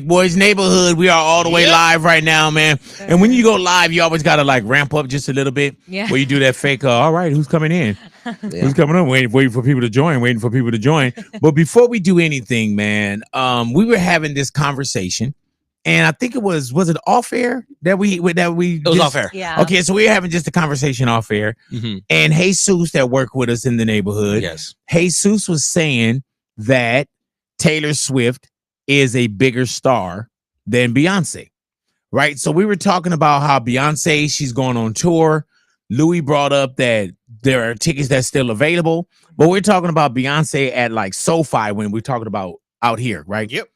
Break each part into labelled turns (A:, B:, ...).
A: Boy's Neighborhood. We are all the way live right now, man. And when you go live, you always gotta like ramp up just a little bit.
B: Yeah.
A: Where you do that fake. All right, who's coming in? Who's coming in? Waiting for people to join. Waiting for people to join. But before we do anything, man, we were having this conversation, and I think it was it off air that we
C: It was off air.
B: Yeah.
A: Okay, so we were having just a conversation off air, and Jesus that worked with us in the neighborhood.
C: Yes.
A: Jesus was saying that Taylor Swift is a bigger star than Beyonce, right? So we were talking about how Beyonce, she's going on tour. Louis brought up that there are tickets that's still available, but we're talking about Beyonce at like SoFi when we're talking about out here, right?
D: Yep.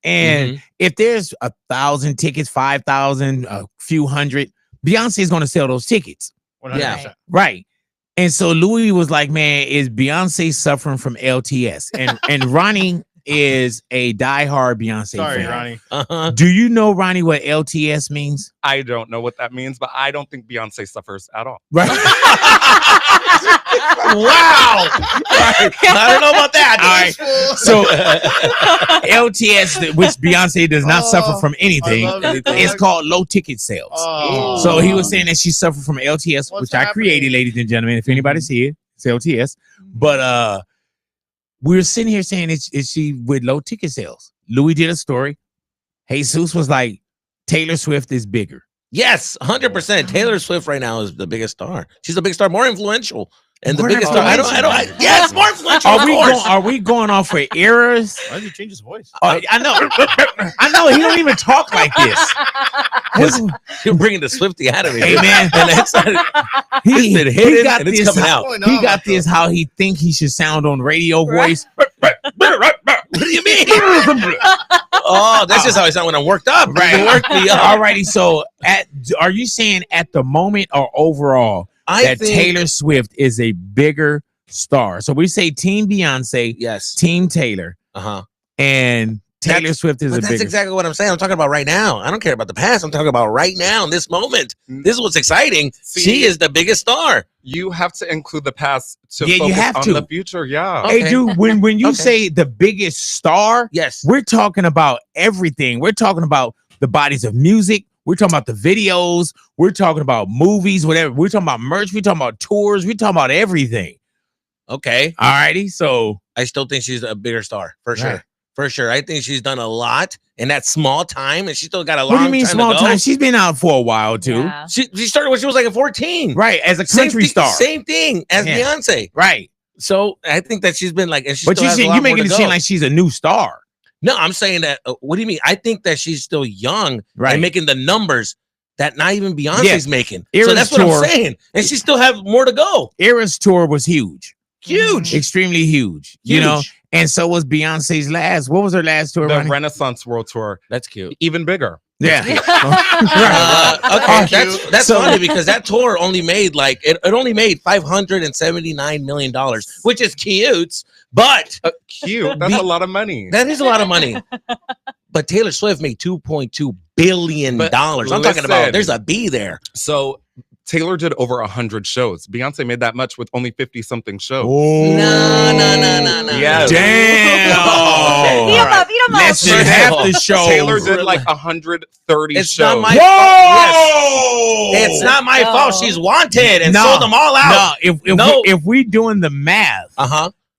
A: And if there's 1,000 tickets, 5,000, a few hundred, Beyonce is going to sell those tickets.
D: 100%.
B: Yeah.
A: Right. And so Louis was like, man, is Beyonce suffering from LTS? And Ronnie is a diehard Beyonce
D: Sorry,
A: fan.
D: Ronnie.
A: Do you know, Ronnie, what LTS means?
E: I don't know what that means, but I don't think Beyonce suffers at all.
A: Right.
C: Wow. I don't know about that.
A: All right. So LTS, which Beyonce does not suffer from anything, it's called low ticket sales. So he was saying that she suffered from LTS, which I created, ladies and gentlemen. If anybody see it, it's LTS. But we were sitting here saying, is she with low ticket sales? Louis did a story. Jesus was like, Taylor Swift is bigger.
C: Yes, 100%. Taylor Swift right now is the biggest star. She's the biggest star, more influential. And the
A: More
C: biggest star.
A: influential.
C: Yes, more influential.
A: Are we going off for eras?
D: Why did you change his voice?
A: I know. He don't even talk like this.
C: You're bringing the Swiftie out of me.
A: Hey, man.
C: And it's
A: He
C: been hidden
A: got
C: and it's
A: this
C: coming out.
A: He got this how he think he should sound on radio voice.
C: What do you mean? Oh, that's just how I sound when I'm worked up.
A: Right.
C: You work me up.
A: Alrighty. So are you saying at the moment or overall that Taylor Swift is a bigger star? So we say Team Beyonce,
C: yes,
A: Team Taylor, and Taylor Swift is a bigger. That's
C: exactly what I'm saying. I'm talking about right now. I don't care about the past. I'm talking about right now, in this moment. This is what's exciting. She is the biggest star.
E: You have to include the past to
A: you
E: focus
A: have
E: on
A: to.
E: the future. Yeah.
A: Hey, dude, when you say the biggest star,
C: yes,
A: we're talking about everything. We're talking about the bodies of music. We're talking about the videos. We're talking about movies, whatever. We're talking about merch. We're talking about tours. We're talking about everything.
C: Okay.
A: All righty. So
C: I still think she's a bigger star for sure.
A: Right.
C: For sure. I think she's done a lot in that small time, and she still got a long
A: What do you mean
C: time
A: small
C: to go.
A: time? She's been out for a while too.
B: Yeah.
C: She started when she was like 14.
A: Right, as a country star.
C: Same thing as Beyonce.
A: Right.
C: So I think that she's been like, and she
A: but
C: still has a lot
A: you're
C: more
A: making
C: to
A: it seem
C: go.
A: like she's a new star.
C: No, I'm saying that. What do you mean? I think that she's still young
A: Right.
C: and making the numbers that not even Beyonce's making.
A: Eras
C: so that's what
A: tour-
C: I'm saying. And she still have more to go.
A: Eras tour was huge.
C: Huge.
A: Extremely huge. You know, and so was Beyonce's last. What was her last tour?
E: The
A: Ronnie?
E: Renaissance World Tour.
C: That's cute.
E: Even bigger.
A: Yeah.
C: Okay, that's funny because that tour only made like it only made $579 million, which is cute, but
E: cute. That's a lot of money.
C: That is a lot of money. But Taylor Swift made $2.2 billion. I'm talking about there's a B there.
E: So Taylor did over 100 shows. Beyonce made that much with only 50-something shows.
A: Oh.
C: No.
E: Yes.
A: Damn.
B: Eat 'em up.
A: Less than half the show.
E: Taylor did like 130
C: It's
E: shows.
C: not my
A: Whoa!
C: Yes. It's not my fault. She's wanted and sold them all out.
A: No, if we doing the math,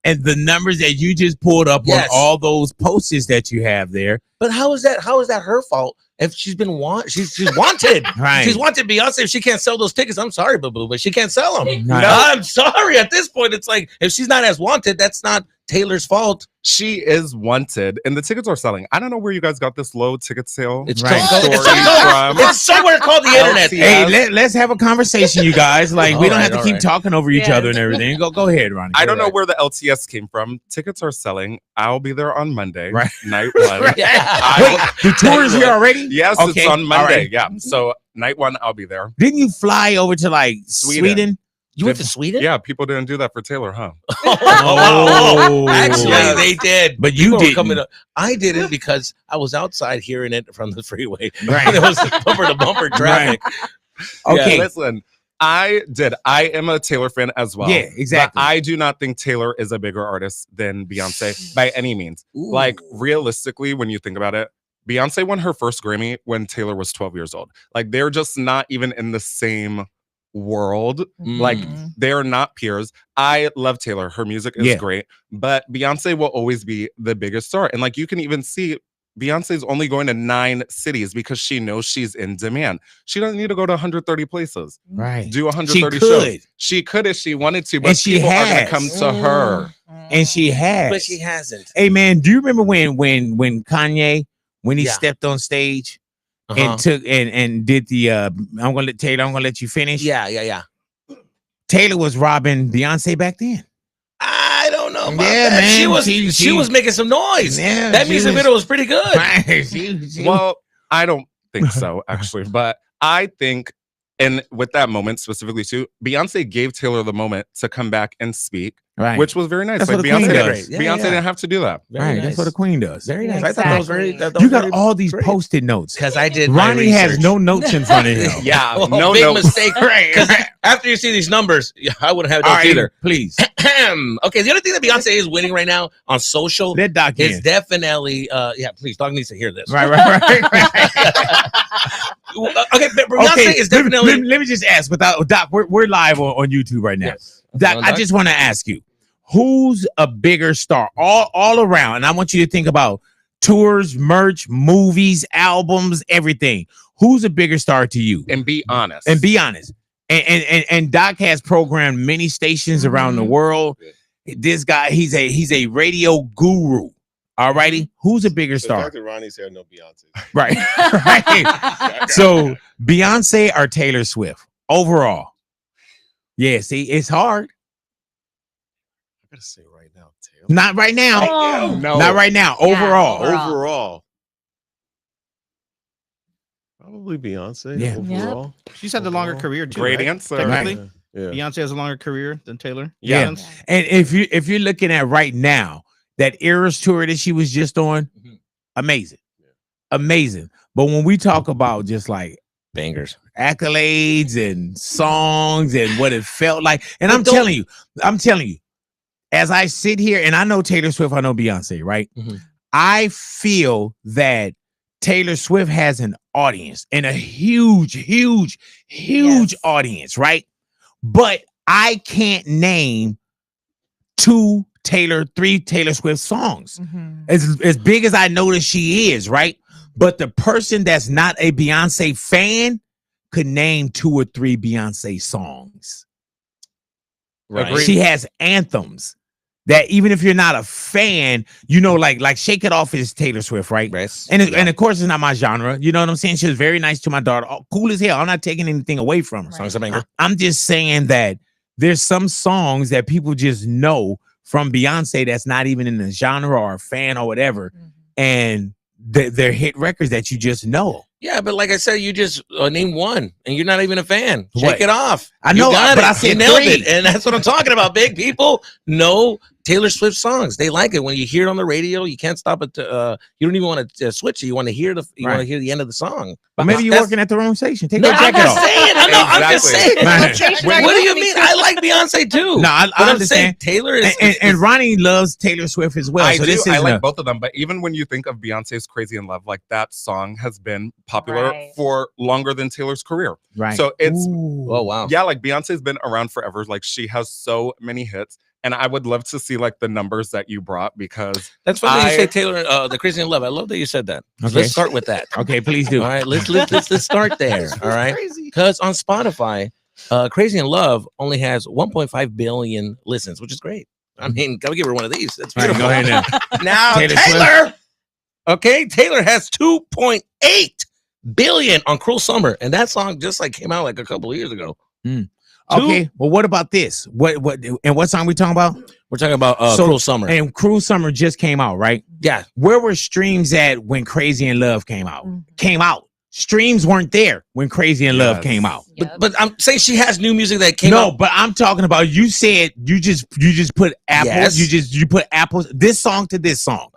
A: and the numbers that you just pulled up on all those posters that you have there.
C: But how is that her fault? If she's been she's wanted.
A: Right.
C: She's wanted Beyonce. If she can't sell those tickets, I'm sorry, boo-boo, but she can't sell them.
A: Right.
C: No, I'm sorry. At this point, it's like if she's not as wanted, that's not Taylor's fault.
E: She is wanted, and the tickets are selling. I don't know where you guys got this low ticket sale.
C: It's
A: Right.
C: it's somewhere called the internet.
A: Hey, let's have a conversation, you guys. Like we don't have to keep
C: right.
A: talking over each other and everything. Go ahead, Ronnie.
E: I don't know where the LTS came from. Tickets are selling. I'll be there on Monday,
A: Right.
E: night one.
A: Wait, the tour is here already?
E: Yes,
A: Okay,
E: it's on Monday.
A: right.
E: Yeah, so night one, I'll be there.
A: Didn't you fly over to like Sweden?
C: You went to Sweden?
E: Yeah, people didn't do that for Taylor, huh?
A: Oh,
C: Actually, they did.
A: But you
C: People were
A: didn't.
C: coming up. I didn't because I was outside hearing it from the freeway.
A: Right.
C: There was bumper to bumper traffic.
A: Okay.
E: Yeah, listen, I am a Taylor fan as well.
A: Yeah, exactly.
E: But I do not think Taylor is a bigger artist than Beyonce by any means.
C: Ooh.
E: Like, realistically, when you think about it, Beyonce won her first Grammy when Taylor was 12 years old. Like, they're just not even in the same world. Like, they're not peers. I love Taylor. Her music is great, but Beyonce will always be the biggest star. And like, you can even see Beyonce's only going to 9 cities because she knows she's in demand. She doesn't need to go to 130 places.
A: Right.
E: Do 130 shows. She could if she wanted to, but people are going to come to her.
A: And she has.
C: But she hasn't.
A: Hey, man, do you remember when Kanye, when he stepped on stage and took and did the I'm gonna let you finish?
C: Yeah.
A: Taylor was robbing Beyonce back then.
C: I don't know about
A: Yeah,
C: that.
A: man.
C: She was making some noise.
A: Yeah,
C: that music video was pretty good.
E: Well, I don't think so, actually. But I think, and with that moment specifically too, Beyonce gave Taylor the moment to come back and speak, which was very nice.
A: That's
E: like
A: what a queen does.
E: Beyonce didn't have to do that.
A: Right, that's what a queen does.
C: Very nice.
B: Exactly.
C: I thought that was very.
A: You got all these Post-it notes
C: because I did.
A: Ronnie has no notes in front of him.
E: Yeah,
C: no big notes. Mistake. Because after you see these numbers, I wouldn't have notes either.
A: Please.
C: Okay, the other thing that Beyonce is winning right now on social is definitely. Please, dog needs to hear this.
A: Right.
C: Okay, but Beyonce is definitely.
A: Let me just ask. Without Doc, we're live on YouTube right now.
C: Yes.
A: Doc, I just want to ask you, who's a bigger star all around? And I want you to think about tours, merch, movies, albums, everything. Who's a bigger star to you?
E: And be honest.
A: And Doc has programmed many stations around the world. This guy, he's a radio guru. All righty. Who's a bigger star?
D: Dr. Ronnie's here, no Beyonce.
A: Right. So Beyonce or Taylor Swift overall? Yeah, see, it's hard.
D: I gotta say right now, Taylor.
A: Not right now.
B: Oh.
E: No.
A: Not right now. Overall.
D: Overall. Probably Beyonce.
A: Yeah.
D: Overall.
F: She's had the longer career too.
E: Great
F: right?
E: answer.
F: Technically,
D: Yeah.
F: Beyonce has a longer career than Taylor.
A: Yeah.
F: Beyonce.
A: And if you're looking at right now, that Eras tour that she was just on, amazing. But when we talk about just like
C: Bangers,
A: accolades and songs and what it felt like, and I'm telling you, as I sit here, and I know Taylor Swift, I know Beyonce, right? I feel that Taylor Swift has an audience and a huge audience, right? But I can't name 3 Taylor Swift songs. As big as I know that she is, right? But the person that's not a Beyonce fan could name 2 or 3 Beyonce songs.
C: right?
A: She has anthems that even if you're not a fan, you know, like Shake It Off is Taylor Swift, right?
C: Yes.
A: And of course it's not my genre. You know what I'm saying? She was very nice to my daughter. Oh, cool as hell. I'm not taking anything away from her.
C: Songs of Banger.
A: I'm just saying that there's some songs that people just know from Beyonce that's not even in the genre or a fan or whatever. And they're hit records that you just know.
C: Yeah, but like I said, you just name one, and you're not even a fan.
A: What?
C: Shake It Off.
A: I know,
C: You got
A: but
C: it.
A: I said
C: You nailed
A: 3.
C: it, and that's what I'm talking about. Big people know Taylor Swift songs. They like it when you hear it on the radio. You can't stop it. You don't even want to switch it. You want to hear want to hear the end of the song.
A: But maybe you're working at the wrong station. Take
C: No,
A: your
C: I'm
A: jacket
C: just
A: off.
C: saying. I'm just saying.
A: Right.
C: What do you mean? I like Beyonce too.
A: No, I
C: But I'm saying
A: understand.
C: Taylor is
A: And Ronnie loves Taylor Swift as well.
E: I
A: So
E: do.
A: this
E: I
A: is
E: like both of them. But even when you think of Beyonce's Crazy in Love, like that song has been popular
B: Right.
E: for longer than Taylor's career.
A: right.
E: So it's
C: oh wow.
E: yeah, like Beyonce's been around forever. Like she has so many hits. And I would love to see like the numbers that you brought because
C: That's funny that you say Taylor, the Crazy in Love. I love that you said that.
A: Okay.
C: Let's start with that.
A: Okay, please do.
C: All right, let's start there. All right, because on Spotify, Crazy in Love only has 1.5 billion listens, which is great. I mean, gotta give her one of these. That's
A: All right,
C: beautiful.
A: go ahead now.
C: Now
A: Taylor
C: Taylor. Okay, Taylor has 2.8 billion on Cruel Summer, and that song just like came out like a couple of years ago.
A: Okay, well, what about this? What song we talking about?
C: We're talking about Cruel Summer.
A: And Cruel Summer just came out, right?
C: Yeah,
A: Where were streams at when Crazy in Love came out? Streams weren't there when Crazy in Love came out.
C: but I'm saying she has new music that came out.
A: No, but I'm talking about you said you just put apples.
C: Yes.
A: You put apples this song to this song.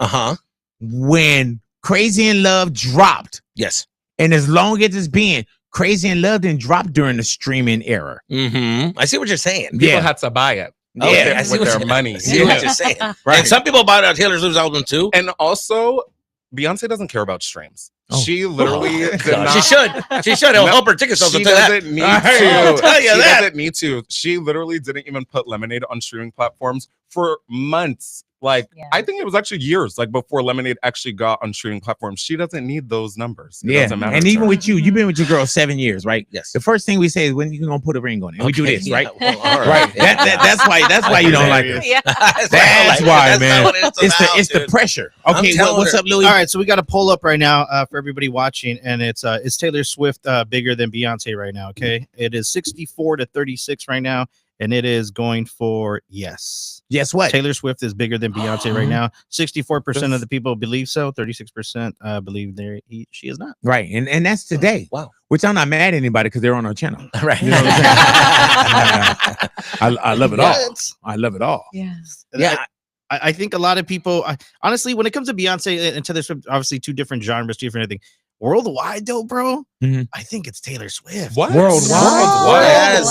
A: When Crazy in Love dropped,
C: Yes.
A: and as long as it's been, Crazy in Love didn't drop during the streaming era.
C: I see what you're saying.
E: people had to buy it.
C: I see
E: with
C: what
E: their money.
C: I see what you're saying.
A: Right.
C: And some people bought Taylor Swift's album too.
E: And also, Beyonce doesn't care about streams.
A: Oh.
E: She literally did
C: God,
E: not.
C: she should. It'll help her ticket sales.
E: She
C: I'll tell you
E: doesn't need
C: I'll
E: to.
C: tell you
E: She
C: that.
E: doesn't need to. She literally didn't even put Lemonade on streaming platforms for months. Like, I think it was actually years, like before Lemonade actually got on streaming platforms. She doesn't need those numbers. It doesn't matter.
A: And
E: to
A: even
E: her.
A: with you've been with your girl 7 years, right?
C: Yes.
A: The first thing we say is when you gonna put a ring on it. And we do this, right?
C: Well, all
A: Right. That's why you don't like it.
B: Yeah.
A: That's why, man. It's the pressure. Okay, what's up, Louis?
F: All right, so we got a poll up right now for everybody watching, and it's is Taylor Swift bigger than Beyonce right now? Okay, it is 64 to 36 right now, and it is going for yes.
A: Guess what?
F: Taylor Swift is bigger than Beyonce right now. 64% of the people believe so. 36% believe she is not.
A: Right, and that's today.
C: Wow.
A: Which I'm not mad at anybody because they're on our channel.
C: Right.
A: You know what I'm saying? I love it all. I love it all.
B: Yes.
C: Yeah.
F: I think a lot of people, honestly, when it comes to Beyonce and Taylor Swift, obviously two different genres, two different everything. Worldwide, though, bro, I think it's Taylor Swift.
E: What?
F: Worldwide?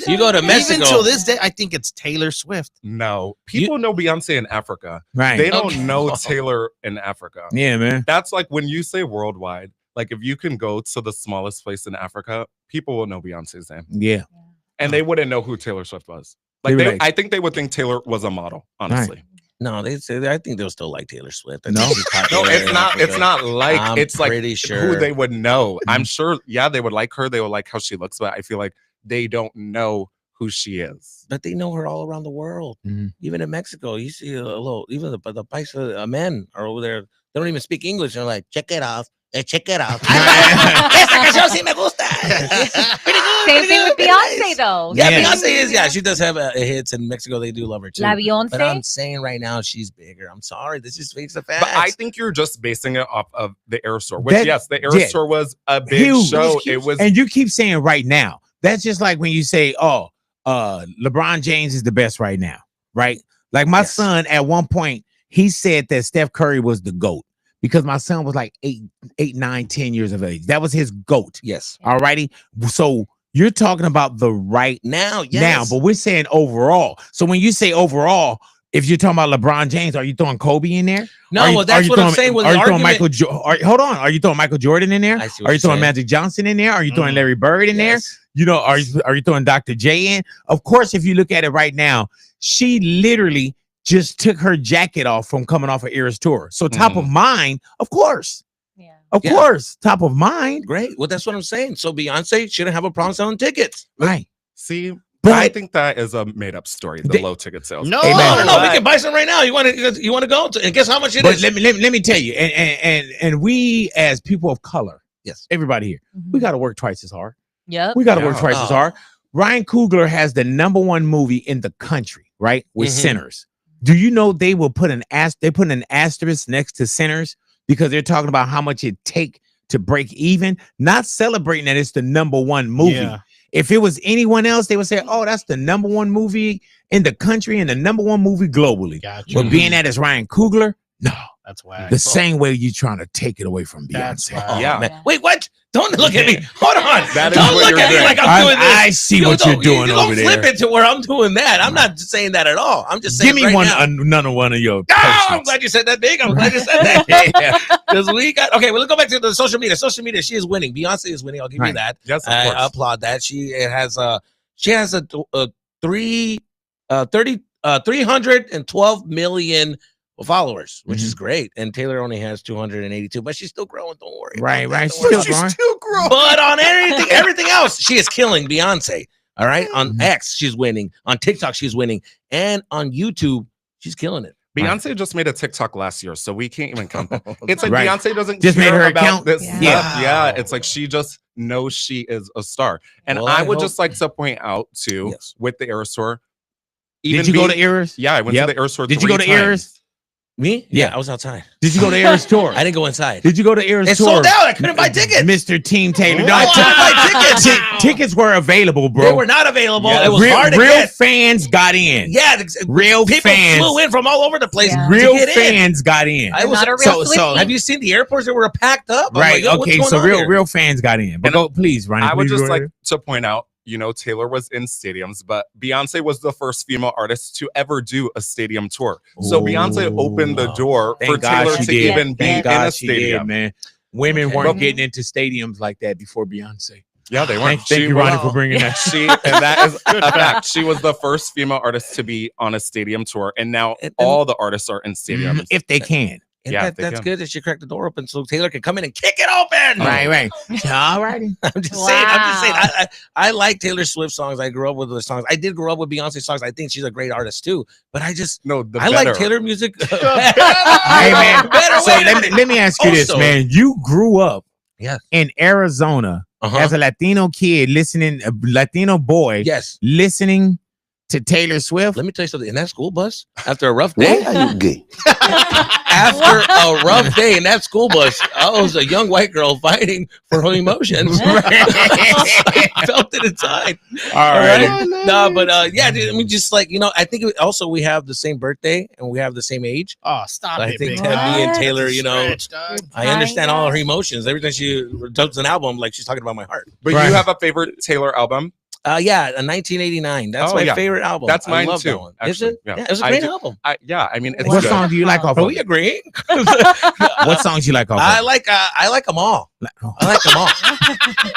C: You go to Mexico.
F: Even till this day, I think it's Taylor Swift.
E: No, people know Beyonce in Africa.
A: Right.
E: They don't know Taylor in Africa.
A: Yeah, man.
E: That's like when you say worldwide. Like if you can go to the smallest place in Africa, people will know Beyonce's name.
A: Yeah.
E: And they wouldn't know who Taylor Swift was. Like I think they would think Taylor was a model, honestly.
A: Right.
C: No, I think they'll still like Taylor Swift.
E: No, it's not. It's not like
C: I'm
E: it's like
C: pretty sure
E: who they would know. I'm sure. Yeah, they would like her. They would like how she looks, but I feel like they don't know who she is.
C: But they know her all around the world. Even in Mexico, you see a little. Even the Paisa men are over there. They don't even speak English. They're like, check it out. Check it out. Esa canción sí me gusta.
B: Same thing with Beyonce, though.
C: Yeah, Beyonce is. Yeah, she does have hits in Mexico. They do love her too.
B: La Beyonce.
C: But I'm saying right now she's bigger. I'm sorry. This just face the facts.
E: But I think you're just basing it off of the Air Store, which the Air Store was a big
A: Huge.
E: show. It was,
A: and you keep saying right now. That's just like when you say, LeBron James is the best right now, right? Like my son at one point, he said that Steph Curry was the GOAT. Because my son was like 8, 9, 10 years of age. That was his GOAT.
C: Yes.
A: All righty. So you're talking about the right
C: now. Yes.
A: Now, but we're saying overall. So when you say overall, if you're talking about LeBron James, are you throwing Kobe in there?
C: No, that's what I'm saying.
A: Are you throwing Michael? Hold on. Are you throwing Michael Jordan in there? Are you throwing Magic Johnson in there? Are you throwing Larry Bird in there? You know, are you throwing Dr. J in? Of course, if you look at it right now, she literally just took her jacket off from coming off of Eras tour. So top of mind, of course.
B: Yeah.
A: Of course, top of mind.
C: Great. Well, that's what I'm saying. So Beyonce shouldn't have a problem selling tickets.
A: Right.
E: See,
A: but
E: I think that is a made-up story, the low ticket sales.
C: No, we can buy some right now. You want to go to, and guess how much it is?
A: Let me tell you, and we as people of color,
C: yes,
A: everybody here, we got to work twice as hard.
B: Yep.
A: We got to work twice as hard. Ryan Coogler has the #1 movie in the country, right? With Sinners. Do you know they will put an asterisk next to Sinners because they're talking about how much it take to break even, not celebrating that it's the #1 movie.
F: Yeah.
A: If it was anyone else, they would say, "Oh, that's the #1 movie in the country and the #1 movie globally."
F: Gotcha.
A: But being that it's Ryan Coogler, no,
F: that's whack.
A: the same way you trying to take it away from
F: That's
A: Beyonce.
F: whack.
E: Yeah.
C: Man. Wait, what? Don't look at me. Hold on.
E: That is
C: Don't
E: what
C: look
E: you're
C: at me
E: doing.
C: like I'm doing this.
A: I see what you're doing over there.
C: Don't flip it to where I'm doing that. I'm not saying that at all. I'm just saying.
A: Give me
C: right
A: one,
C: now.
A: another one of your.
C: Oh, I'm glad you said that, Big. I'm glad you said that. Because we got okay. Well, let's go back to the social media. Social media, she is winning. Beyonce is winning. I'll give you that.
E: Yes, of
C: I
E: course.
C: applaud that. She has a 312 million followers, which is great. And Taylor only has 282, but she's still growing. Don't worry.
A: Right.
E: She's still growing.
C: But on everything else, she is killing Beyonce. All right. On X, she's winning. On TikTok, she's winning. And on YouTube, she's killing it.
E: Beyonce just made a TikTok last year, so we can't even count that. It's like
A: Right.
E: Beyonce doesn't
A: Just
E: care
A: made her
E: about
A: account?
E: this
B: Yeah.
E: stuff.
C: Wow.
E: Yeah, it's like she just knows she is a star. And
C: Well,
E: I
C: I
E: would
C: hope-
E: just like to point out too,
C: Yes.
E: with the Air Store.
A: Did you go to Eras?
E: Yeah, I went
A: Yep.
E: to the Air Store.
A: Did you go to
E: 3 times.
A: Eras?
C: Me?
A: Yeah.
C: I was outside.
A: Did you go to Eras tour?
C: I didn't go inside.
A: Did you go to Eras
C: It
A: tour?
C: sold out. I couldn't buy tickets.
A: Mr. Team Taylor.
C: I couldn't buy tickets.
A: Tickets were available, bro.
C: They were not available.
E: Yeah.
C: It was hard to
A: real
C: get.
A: fans got in.
C: Yeah,
A: Real
C: people
A: fans.
C: flew in from all over the place.
B: Yeah.
C: to
A: Real
C: get in.
A: fans got in.
C: I was
B: Not a real
A: so
C: Have you seen the airports that were packed up? I'm
A: right.
C: like, yo, what's
A: Okay.
C: going
A: So
C: on here?
A: real fans got in. But
E: And
A: go, please, Ronnie.
E: I would
A: please
E: just
A: go
E: like
A: ahead.
E: to point out you know, Taylor was in stadiums, but Beyonce was the first female artist to ever do a stadium tour. So Beyonce opened the door for Taylor to even be in a stadium.
A: Man. Women weren't getting into stadiums like that before Beyonce.
E: Yeah, they weren't.
A: Thank you, Ronnie, for bringing that.
E: And that is a fact. She was the first female artist to be on a stadium tour, and now all the artists are in stadiums
A: if they can.
C: And that's good that she cracked the door open so Taylor can come in and kick it open.
A: Right. All righty.
C: I'm just saying. I like Taylor Swift songs. I grew up with the songs. I did grow up with Beyonce songs. I think she's a great artist too. But I like Taylor music. Hey
A: man. So let me ask you this, man. You grew up in Arizona as a Latino kid, a Latino boy, listening to Taylor Swift.
C: Let me tell you something. In that school bus, after a rough day, after a rough day in that school bus, I was a young white girl fighting for her emotions. I felt it inside. All right. Dude, I mean, just like, you know, I think also we have the same birthday and we have the same age.
F: Oh, stop
C: so
F: it.
C: I think me and Taylor, you know, I understand all her emotions. Every time she does an album, like she's talking about my heart.
E: But you have a favorite Taylor album?
C: A 1989. That's my favorite album.
E: That's mine
C: too.
E: That
C: Is it? Yeah, it was a great album.
E: I mean, it's
A: what
E: good.
A: song do you like off?
C: Are we agreeing?
A: What songs you like off?
C: I like them all. I like them all.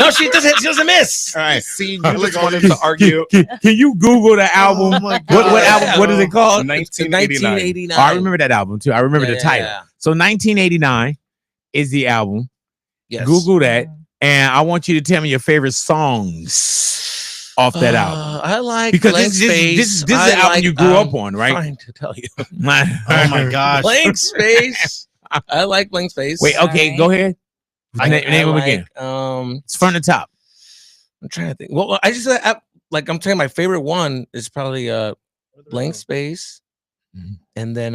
C: No, she doesn't miss.
A: All right.
E: See, you just wanted to argue.
A: Can you Google the album?
F: Oh my God.
A: What album? What is it called?
C: 1989.
A: Oh, I remember that album too. I remember the title.
C: Yeah.
A: So 1989 is the album.
C: Yes.
A: Google that, and I want you to tell me your favorite songs off that album.
C: I like
A: because
C: Blank Space.
A: This is the album you grew up on, right?
C: Trying to tell you.
F: Oh my gosh.
C: Blank Space. I like Blank Space.
A: Wait, okay, go ahead. Name them again.
C: It's
A: from the top.
C: I'm trying to think. Well, I'm telling my favorite one is probably Blank Space, and then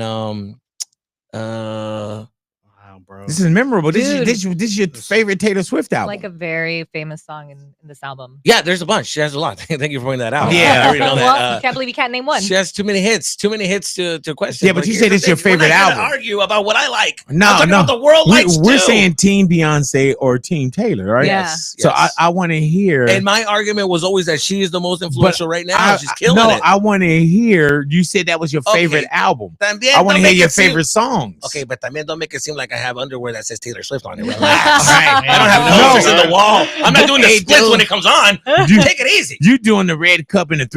C: bro.
A: This is memorable. This is your favorite Taylor Swift album.
B: Like a very famous song in this album.
C: Yeah, there's a bunch. She has a lot. Thank you for pointing that out.
A: Yeah,
C: I already know that.
B: Well, can't believe you can't name one.
C: She has too many hits. Too many hits to question.
A: Yeah, but you say this is your favorite album.
C: Argue about what I like.
A: No,
C: about the world likes
A: we're
C: too.
A: saying Team Beyonce or Team Taylor, right?
C: Yes.
A: So I want to hear.
C: And my argument was always that she is the most influential right now. She's killing it.
A: I want to hear. You said that was your favorite album. I want to hear your favorite songs.
C: Okay, but también don't make it seem like I have underwear that says Taylor Swift on it. Relax.
A: Right,
C: I don't have posters in the wall. I'm not doing the splits when it comes on. Take it easy.
A: You doing the red cup in the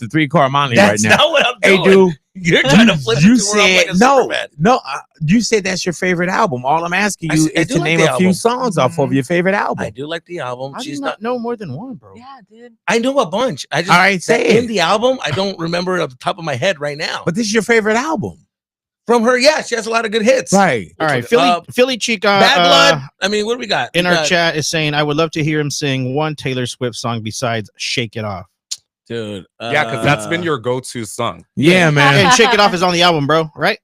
A: three car Molly right now?
C: That's not what I'm doing.
A: Hey, dude.
C: You're trying to flip
A: you
C: it to where I'm like a Superman.
A: You said that's your favorite album. All I'm asking you is to name a few songs off of your favorite album.
C: I do like the album.
F: She's not know more than one, bro.
B: Yeah, dude.
C: I know a bunch. I just
A: all right, say it.
C: In the album, I don't remember it off the top of my head right now.
A: But this is your favorite album.
C: From her, yeah, she has a lot of good hits.
A: Right.
F: All right. Philly Chica.
C: Bad Blood. I mean, what do we got?
F: In our chat is saying, I would love to hear him sing one Taylor Swift song besides Shake It Off.
C: Dude.
E: Yeah, because that's been your go-to song.
A: Yeah, man.
F: And Shake It Off is on the album, bro, right?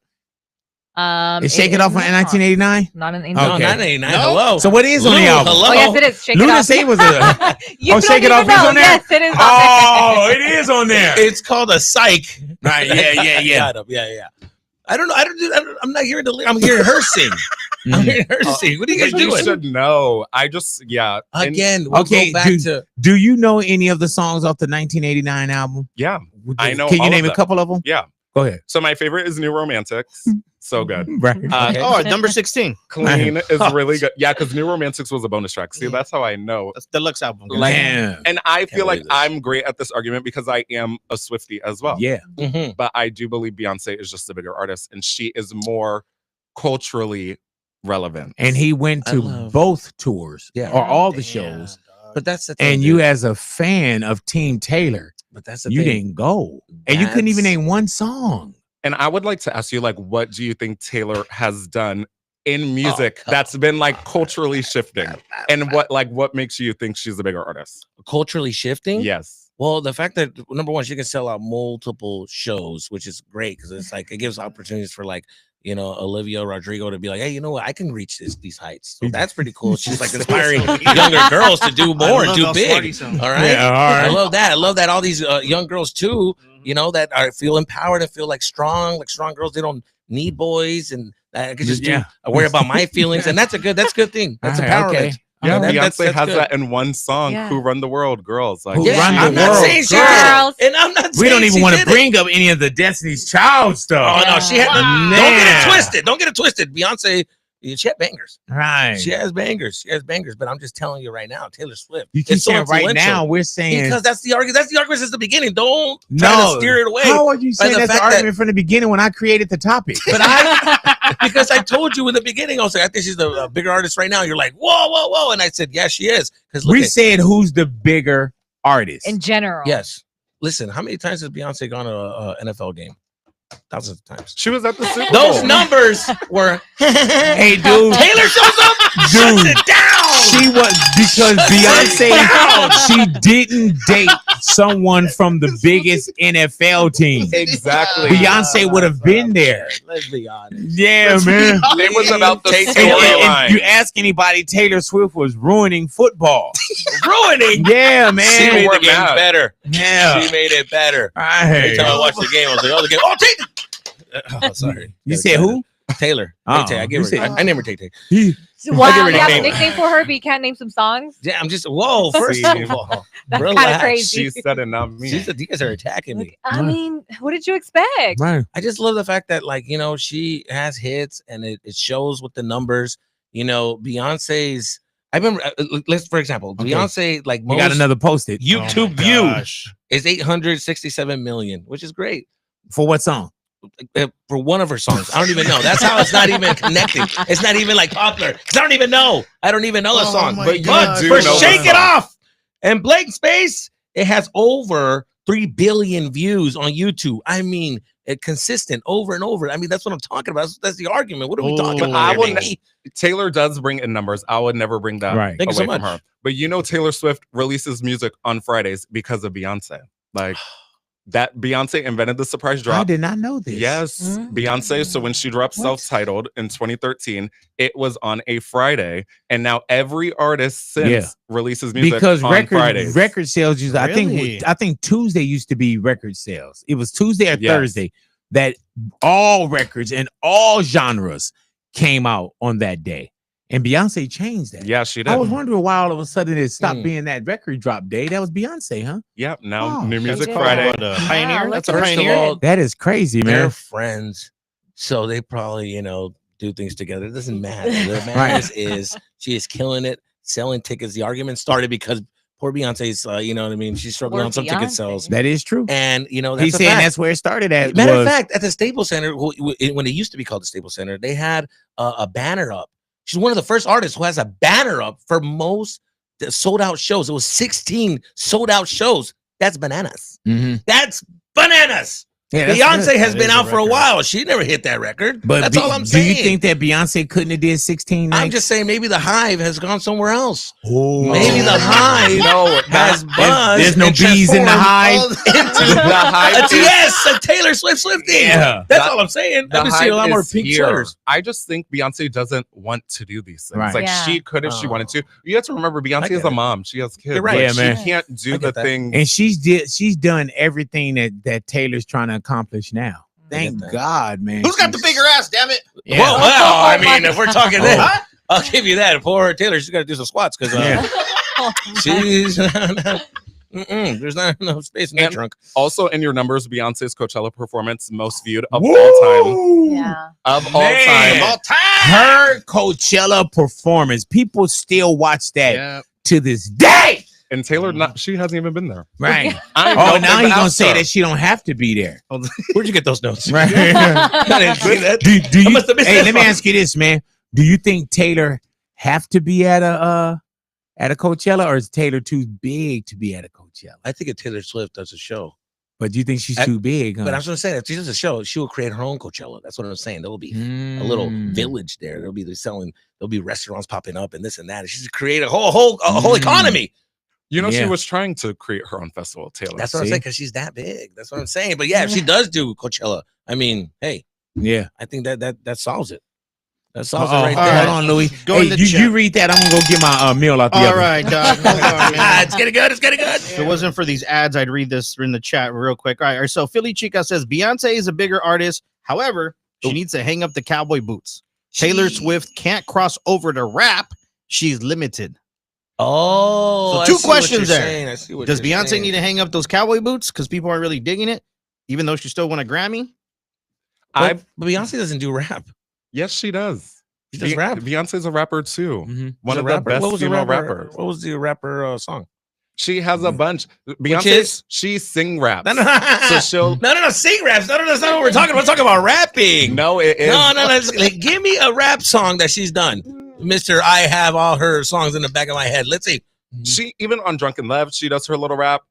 A: Is Shake It Off in 1989?
B: Not in
C: 1989. Hello.
A: So what is on the album?
B: Oh, yes, it is. Shake It
A: Luna
B: Off.
A: say was a
B: Shake
A: It Off is on there?
B: Yes, it is.
A: Oh, it is on there.
C: It's called a psych.
A: Right. Yeah.
C: Yeah. I don't know. I'm not hearing I'm hearing her sing. I'm hearing her sing. What are you guys doing?
E: You should know.
C: Again, we'll go back to.
A: Do you know any of the songs off the 1989 album?
E: Yeah, I know.
A: Can you name a couple of them?
E: Yeah.
A: Go ahead.
E: So my favorite is New Romantics. So good.
A: Right.
F: Number 16.
E: Clean is really good. Yeah, because New Romantics was a bonus track. See, that's how I know.
F: That's the deluxe album.
E: And I feel like I'm great at this argument because I am a Swiftie as well.
A: Yeah.
C: Mm-hmm.
E: But I do believe Beyonce is just a bigger artist and she is more culturally relevant.
A: And he went to both tours or all the shows.
C: But that's the thing.
A: And you as a fan of Team Taylor,
C: but that's the
A: you
C: thing.
A: didn't go. And you couldn't even name one song.
E: And I would like to ask you, like, what do you think Taylor has done in music that's been like culturally shifting? And what makes you think she's a bigger artist?
C: Culturally shifting?
E: Yes.
C: Well, the fact that number one, she can sell out multiple shows, which is great because it's like it gives opportunities for like, you know, Olivia Rodrigo to be like, hey, you know what? I can reach these heights. So that's pretty cool. She's like inspiring younger girls to do more and do big. All right.
A: Yeah, all right.
C: I love that. I love that all these young girls too, you know, that feel empowered and feel like strong girls. They don't need boys and I can just I worry about my feelings. And that's a good thing. That's empowerment.
A: Okay.
E: Yeah,
C: That's
E: Beyonce has
C: good.
E: that in one song.
B: Yeah.
E: Who run the world, girls? Like,
A: Who run the
C: I'm not
A: world,
C: saying she
B: girls.
C: did it. And I'm not
A: We
C: saying
A: don't even
C: she
A: want to
C: did it.
A: bring up any of the Destiny's Child stuff.
C: Oh no, she had.
A: Wow.
C: Don't get
A: Man.
C: it twisted. Don't get it twisted. Beyonce, she had bangers.
A: Right.
C: She has bangers. She has bangers. But I'm just telling you right now, Taylor Swift.
A: You keep
C: is so
A: saying right
C: influential.
A: now we're saying
C: Because that's the argument. That's the argument since the beginning. Don't try to steer it away.
A: How are you
C: by
A: saying
C: the
A: that's the
C: fact that-
A: argument from the beginning when I created the topic?
C: But because I told you in the beginning, I was like, I think she's the bigger artist right now. You're like, whoa, whoa, whoa, and I said, yeah, she is. Because
A: We said who's the bigger artist?
B: In general.
C: yes. Listen, how many times has Beyonce gone to an NFL game? Thousands of times.
E: she was at the Super
C: Those
E: Bowl.
C: numbers were.
A: Hey, dude.
C: Taylor shows up, shuts
A: Dude,
C: it down.
A: She was because Beyonce, she didn't date someone from the biggest NFL team.
E: Exactly.
A: Beyonce would have been there.
C: Let's be honest.
A: Yeah, man.
E: It was about the
C: Take-
A: And
E: storyline.
A: you ask anybody, Taylor Swift was ruining football.
C: Ruining.
A: Yeah,
C: She
A: man.
C: made
E: We're
C: the game
E: mad.
C: better.
A: Yeah.
C: She made it better.
A: Right.
C: Every time I watched the game, I was like, oh, the game. Oh, take Oh, sorry.
A: You said who?
C: Taylor.
A: Oh,
C: Tay-Tay. I
A: you
C: give her.
A: said-
C: I name her Tay-Tay.
B: Wow,
C: give her
B: you have a
C: nickname.
B: nickname for her, but you can't name some songs?
C: Yeah, I'm just. Whoa. First of all,
B: That's
C: relax.
B: kind of crazy.
E: She said it, not me.
C: You guys are attacking me.
B: Like, I mean, what did you expect?
A: Right.
C: I just love the fact that, like, you know, she has hits and it shows with the numbers. You know, Beyonce's. I remember. Let's, for example,
A: Okay.
C: Beyonce, like,
A: You got another post-it.
C: YouTube
F: Oh my
C: view
F: gosh.
C: is 867 million, which is great.
A: For what song?
C: For one of her songs. I don't even know. That's how it's not even connecting. It's not even like popular. 'Cause I don't even know. I don't even know the
F: Oh
C: song.
F: my
C: But
F: God.
E: do
C: for
E: know the
C: Shake It
E: song.
C: Off and Blank Space, it has over 3 billion views on YouTube. I mean, it consistent over and over. I mean, that's what I'm talking about. That's the argument. What are we talking
F: But
C: about?
E: I
C: here,
E: wouldn't-
C: Nikki?
E: Taylor does bring in numbers. I would never bring that
A: Right.
C: Thank you so
E: away from
C: much.
E: her. But you know, Taylor Swift releases music on Fridays because of Beyonce. Like that, Beyonce invented the surprise
A: I
E: drop.
A: did not know this.
E: Yes,
B: Mm.
E: Beyonce. So when she dropped
A: What?
E: self-titled in 2013, it was on a Friday, and now every artist since
A: Yeah.
E: releases music
A: Because
E: on Fridays.
A: record sales used.
F: Really?
A: I think Tuesday used to be record sales. It was Tuesday or
E: Yes.
A: Thursday that all records and all genres came out on that day, and Beyonce changed that.
E: Yeah, she did.
A: I was wondering why all of a sudden it stopped
C: Mm.
A: being that record drop day. That was Beyonce, huh?
E: Yep. Now
A: Oh,
E: New
B: that's
E: Music
B: cool.
E: Friday.
F: What, pioneer.
B: Wow,
F: That's a
B: look at
C: First of
F: pioneer.
C: all,
A: That is crazy,
C: they're
A: man.
C: friends. So they probably, you know, do things together. It doesn't matter. The
A: Right.
C: matters is she is killing it, selling tickets. The argument started because poor Beyonce's, you know what I mean? She's struggling
B: Poor
C: on some ticket
B: Beyonce.
C: sales.
A: That is true.
C: And, you know, that's
A: He's
C: a
A: saying
C: fact.
A: that's where it started at.
C: Matter of
A: was-
C: fact, at the Staples Center, when it used to be called the Staples Center, they had a banner up. She's one of the first artists who has a banner up for most sold out shows. It was 16 sold out shows. That's bananas.
A: Mhm.
C: That's bananas.
A: Yeah, that's
C: Beyonce
A: good.
C: has
F: That
C: been
F: is a
C: out for a
F: record.
C: while. She never hit that record.
A: But
C: That's all I'm
A: do
C: saying.
A: you think that Beyonce couldn't have did 16 nights?
C: I'm just saying maybe the Hive has gone somewhere else.
A: Oh.
C: Maybe the Hive
E: No,
C: has buzzed.
A: there's no
C: and
A: bees in the
C: transformed
A: Hive.
C: into
E: The Hive is-
C: yes, a Taylor Swift Swiftie.
A: Yeah.
C: That's
E: The-
C: all I'm saying.
E: The
C: I've been seeing a lot
E: hype
C: more
E: is
C: pink
E: here.
C: sweaters.
E: I just think Beyonce doesn't want to do these things.
A: Right.
E: Like
B: Yeah.
E: she could if she
C: Oh.
E: wanted to. You have to remember Beyonce
C: get
E: is a
C: it.
E: mom. She has kids.
C: You're right.
E: Like,
A: Yeah, man.
E: She can't do
C: I
E: the
C: get that.
E: thing.
A: And she's done everything that Taylor's trying to accomplish now. Thank
C: that.
A: God, man.
F: Who's got the bigger ass? Damn it!
A: Yeah.
C: Well, I mean, if we're talking
A: Oh.
C: that, I'll give you that. Poor Taylor, she's got to do some squats because
A: Yeah.
C: she's there's not enough space in that
E: And-
C: trunk.
E: Also, in your numbers, Beyonce's Coachella performance most viewed of all time.
A: Woo!
B: Yeah.
E: Of all
A: Man.
E: time.
A: Her Coachella performance, people still watch that
F: Yeah.
A: to this day.
E: And Taylor, she hasn't even been there.
A: Right.
E: I
A: Oh,
E: don't
A: now
E: think
A: he's gonna
E: asked
A: say
E: her.
A: that she don't have to be there.
C: Where'd you get those notes?
A: Right.
C: I didn't see that.
A: do
C: I
A: you,
C: must have missed
A: hey,
C: that
A: let me
C: part.
A: ask you this, man. Do you think Taylor have to be at a Coachella, or is Taylor too big to be at a Coachella?
C: I think if Taylor Swift does a show,
A: But do you think she's
C: I-
A: too big? Huh?
C: but I was going to say that if she does a show, she will create her own Coachella. That's what I'm saying. There will be a little
A: Mm.
C: village there. There'll be there'll be restaurants popping up and this and that. And she's create a whole economy.
E: You know, she
A: Yeah.
E: was trying to create her own festival, Taylor.
C: That's what I'm
A: See?
C: saying, because she's that big. That's what I'm saying. But yeah, if she does do Coachella, I mean, hey,
A: Yeah.
C: I think that solves it. That
A: Oh,
C: solves it right
F: all
C: there.
F: right.
A: hold on, Louis.
F: Go
A: Hey,
F: in the
A: you
F: chat.
A: read that. I'm gonna go get my meal out the
F: All
A: oven.
F: right, Doc. Hold on, man.
C: It's getting good. It's getting good.
F: If it wasn't for these ads, I'd read this in the chat real quick. All right. So Philly Chica says Beyonce is a bigger artist. However, she needs to hang up the cowboy boots. Taylor Swift can't cross over to rap. She's limited.
C: Oh,
F: So
C: I
F: 2
C: see what
F: questions
C: you're
F: there.
C: saying. I see what
F: Does
C: you're
F: Beyonce
C: saying.
F: need to hang up those cowboy boots because people aren't really digging it, even though she still won a Grammy?
C: But Beyonce doesn't do rap.
E: Yes, she does.
C: She does rap.
E: Beyonce's a rapper too.
A: Mm-hmm.
E: One of the best
C: What was
E: female
C: the rapper?
E: rappers.
C: What was the rapper song?
E: She has a bunch. Beyonce,
C: is?
E: she sing raps.
C: No,
E: So she'll
C: no, sing raps. No, that's not what we're talking about. We're talking about rapping.
E: No, it is.
C: No. Like, give me a rap song that she's done, Mister. I have all her songs in the back of my head. Let's see.
E: She even on Drunken Love, she does her little rap.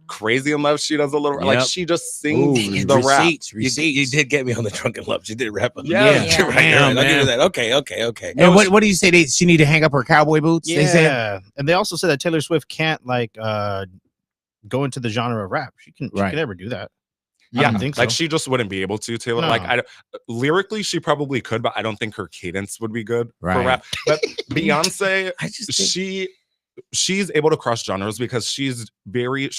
E: Crazy in Love, she does a little like she just sings the rap.
C: You did get me on the Drunken Love. She did rap.
E: Yeah.
C: You're right. I'll give you that. Okay.
A: And what do you say? She need to hang up her cowboy boots?
F: Yeah,
A: They said?
F: and they also said that Taylor Swift can't like go into the genre of rap. She can never do that. I don't think so.
E: Like she just wouldn't be able to. Taylor,
F: No.
E: like lyrically, she probably could, but I don't think her cadence would be good for
A: Right.
E: rap. But Beyonce,
C: I just think
E: she's able to cross genres because she's very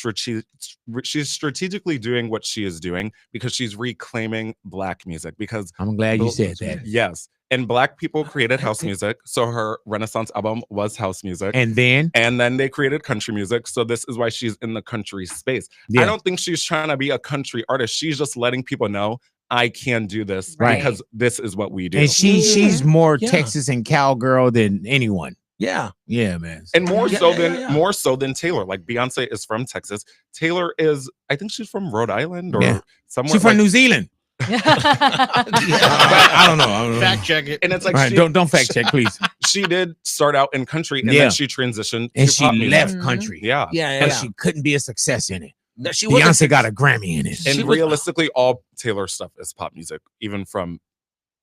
E: she's strategically doing what she is doing because she's reclaiming Black music. Because
A: I'm glad you said that.
E: Yes, and Black people created house music, so her Renaissance album was house music,
A: And then
E: they created country music. So this is why she's in the country space.
A: Yeah.
E: I don't think she's trying to be a country artist. She's just letting people know I can do this
B: Right.
E: because this is what we do.
A: and she's more
C: Yeah.
A: Texas and cowgirl than anyone.
C: Yeah.
A: Yeah, man.
E: And more
C: Yeah.
E: more so than Taylor. Like Beyonce is from Texas. Taylor is, I think she's from Rhode Island or somewhere.
A: She's from
E: like,
A: New Zealand. I don't know.
F: Fact check it.
E: and it's like
A: All right, don't fact check, please.
E: she did start out in country and
A: Yeah.
E: then she transitioned
A: And
E: to
A: she
E: pop music.
A: left
B: Mhm.
A: country.
E: Yeah.
A: But she couldn't be a success in it.
C: No, she wasn't.
A: Beyonce got a Grammy in it.
E: And
C: She was-
E: realistically, all Taylor stuff is pop music, even from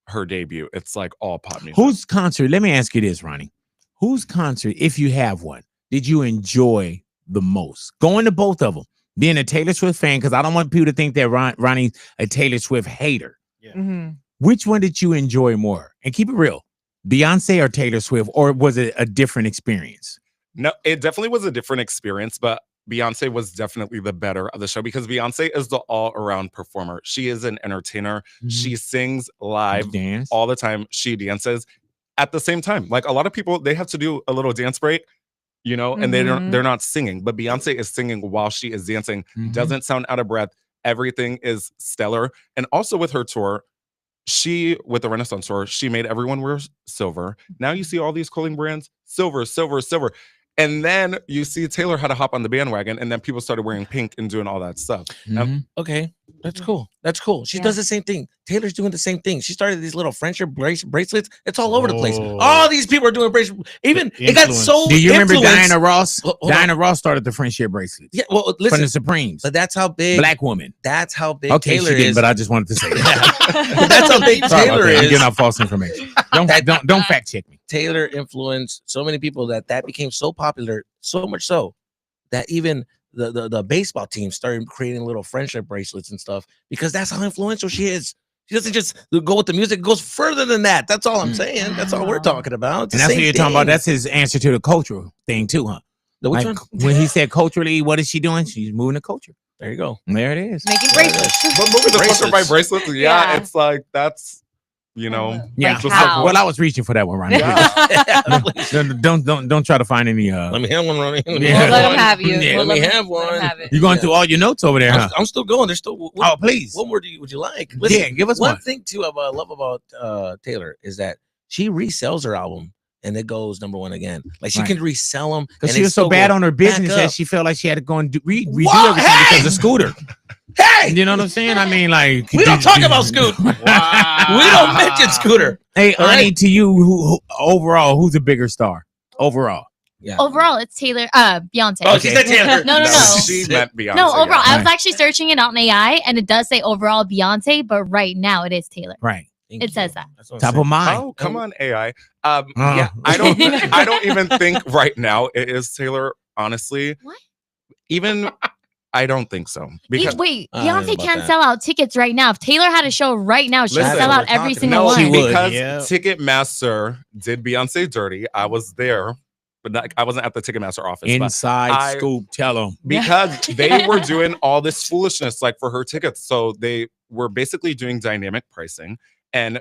E: her debut. It's like all pop music.
A: Whose concert? Let me ask you this, Ronnie. Whose concert, if you have one, did you enjoy the most? Going to both of them. Being a Taylor Swift fan, because I don't want people to think that Ronnie's a Taylor Swift hater.
B: Mhm.
A: Which one did you enjoy more? And keep it real. Beyonce or Taylor Swift, or was it a different experience?
E: No, it definitely was a different experience, but Beyonce was definitely the better of the show because Beyonce is the all-around performer. She is an entertainer. She sings live
A: Dance.
E: all the time. She dances at the same time. Like a lot of people, they have to do a little dance break, you know, and they're not singing. But Beyonce is singing while she is dancing. Doesn't sound out of breath. Everything is stellar. And also with her tour, with the Renaissance tour, she made everyone wear silver. Now you see all these clothing brands, silver, silver, silver. And then you see Taylor had to hop on the bandwagon, and then people started wearing pink and doing all that stuff.
C: Okay, that's cool. That's cool. She does the same thing. Taylor's doing the same thing. She started these little friendship bracelets. It's all over the place. All these people are doing bracelets. Even it got so.
A: Do you remember
C: influenced-
A: Diana Ross?
C: Hold on.
A: Diana Ross started the friendship bracelets
C: Yeah, well,
A: from
C: listen,
A: the Supremes.
C: but that's how big.
A: Black woman.
C: That's how big
A: Okay,
C: Taylor
A: she didn't,
C: is.
A: but I just wanted to say that.
C: But that's how big
A: Sorry about
C: Taylor
A: that. I'm
C: is.
A: getting out false information. Don't fact check me.
C: Taylor influenced so many people that became so popular, so much so that even the baseball team started creating little friendship bracelets and stuff because that's how influential she is. She doesn't just go with the music; it goes further than that. That's all I'm saying. That's all we're talking about. It's
A: And
C: the
A: that's
C: same
A: what you're talking about.
C: thing.
A: That's his answer to the cultural thing too, huh?
C: Which
A: Like,
C: one?
A: when he said culturally, what is she doing? She's moving the culture.
C: There you go.
A: There it is.
B: Making bracelets.
E: But moving the culture by
C: Bracelets.
E: bracelets,
B: Yeah.
E: it's like that's, you know,
A: Yeah.
B: Like
E: just
B: how?
A: Well, I was reaching for that one, Ronnie. Don't try to find any.
C: Let me have one, Ronnie.
A: Yeah.
B: We'll let him have you.
A: Yeah,
B: We'll
C: let me
B: him-
C: have
B: let him
C: one.
B: have it.
A: You're going through all your notes over there, huh?
C: I'm still going. There's still.
A: Oh, please.
C: What more would you like?
A: Yeah, give us
C: one
A: one.
C: thing too I love about Taylor is that she resells her album and it goes #1 again. Like she
A: Right.
C: can resell them
A: Because she was so bad on her business that she felt like she had to go and redo
C: What?
A: everything
C: Hey!
A: because of Scooter.
C: Hey,
A: You know what I'm saying? I mean, like
C: we don't talk about Scoot. We don't mention Scooter.
A: Hey,
C: All right.
A: Ani, to you, who overall, who's a bigger star? Overall,
C: Yeah.
G: Overall, it's Taylor, Beyonce.
C: Oh, she said Taylor.
G: No.
E: She meant Beyonce.
G: No, overall, I was
A: Right.
G: actually searching it on AI, and it does say overall Beyonce, but right now it is Taylor.
A: right?
C: Thank
G: It
C: you.
G: says that.
C: That's what I'm
A: Top
C: saying.
A: of mind.
E: Oh, come on, AI. Yeah, I don't even think right now it is Taylor, honestly.
G: What?
E: Even I don't think so. Because
G: Wait,
C: I don't know
G: Beyonce
C: about
G: can't
C: that.
G: sell out tickets right now. If Taylor had a show right now, she'd
E: Listen,
G: sell out
C: we're
G: every
C: talking
G: single
C: about-
G: one.
A: She would.
E: because
F: Yeah.
E: Ticketmaster did Beyonce dirty. I was there, but I wasn't at the Ticketmaster office. but
A: Inside scoop. Tell them.
E: because they were doing all this foolishness like for her tickets. So they were basically doing dynamic pricing. And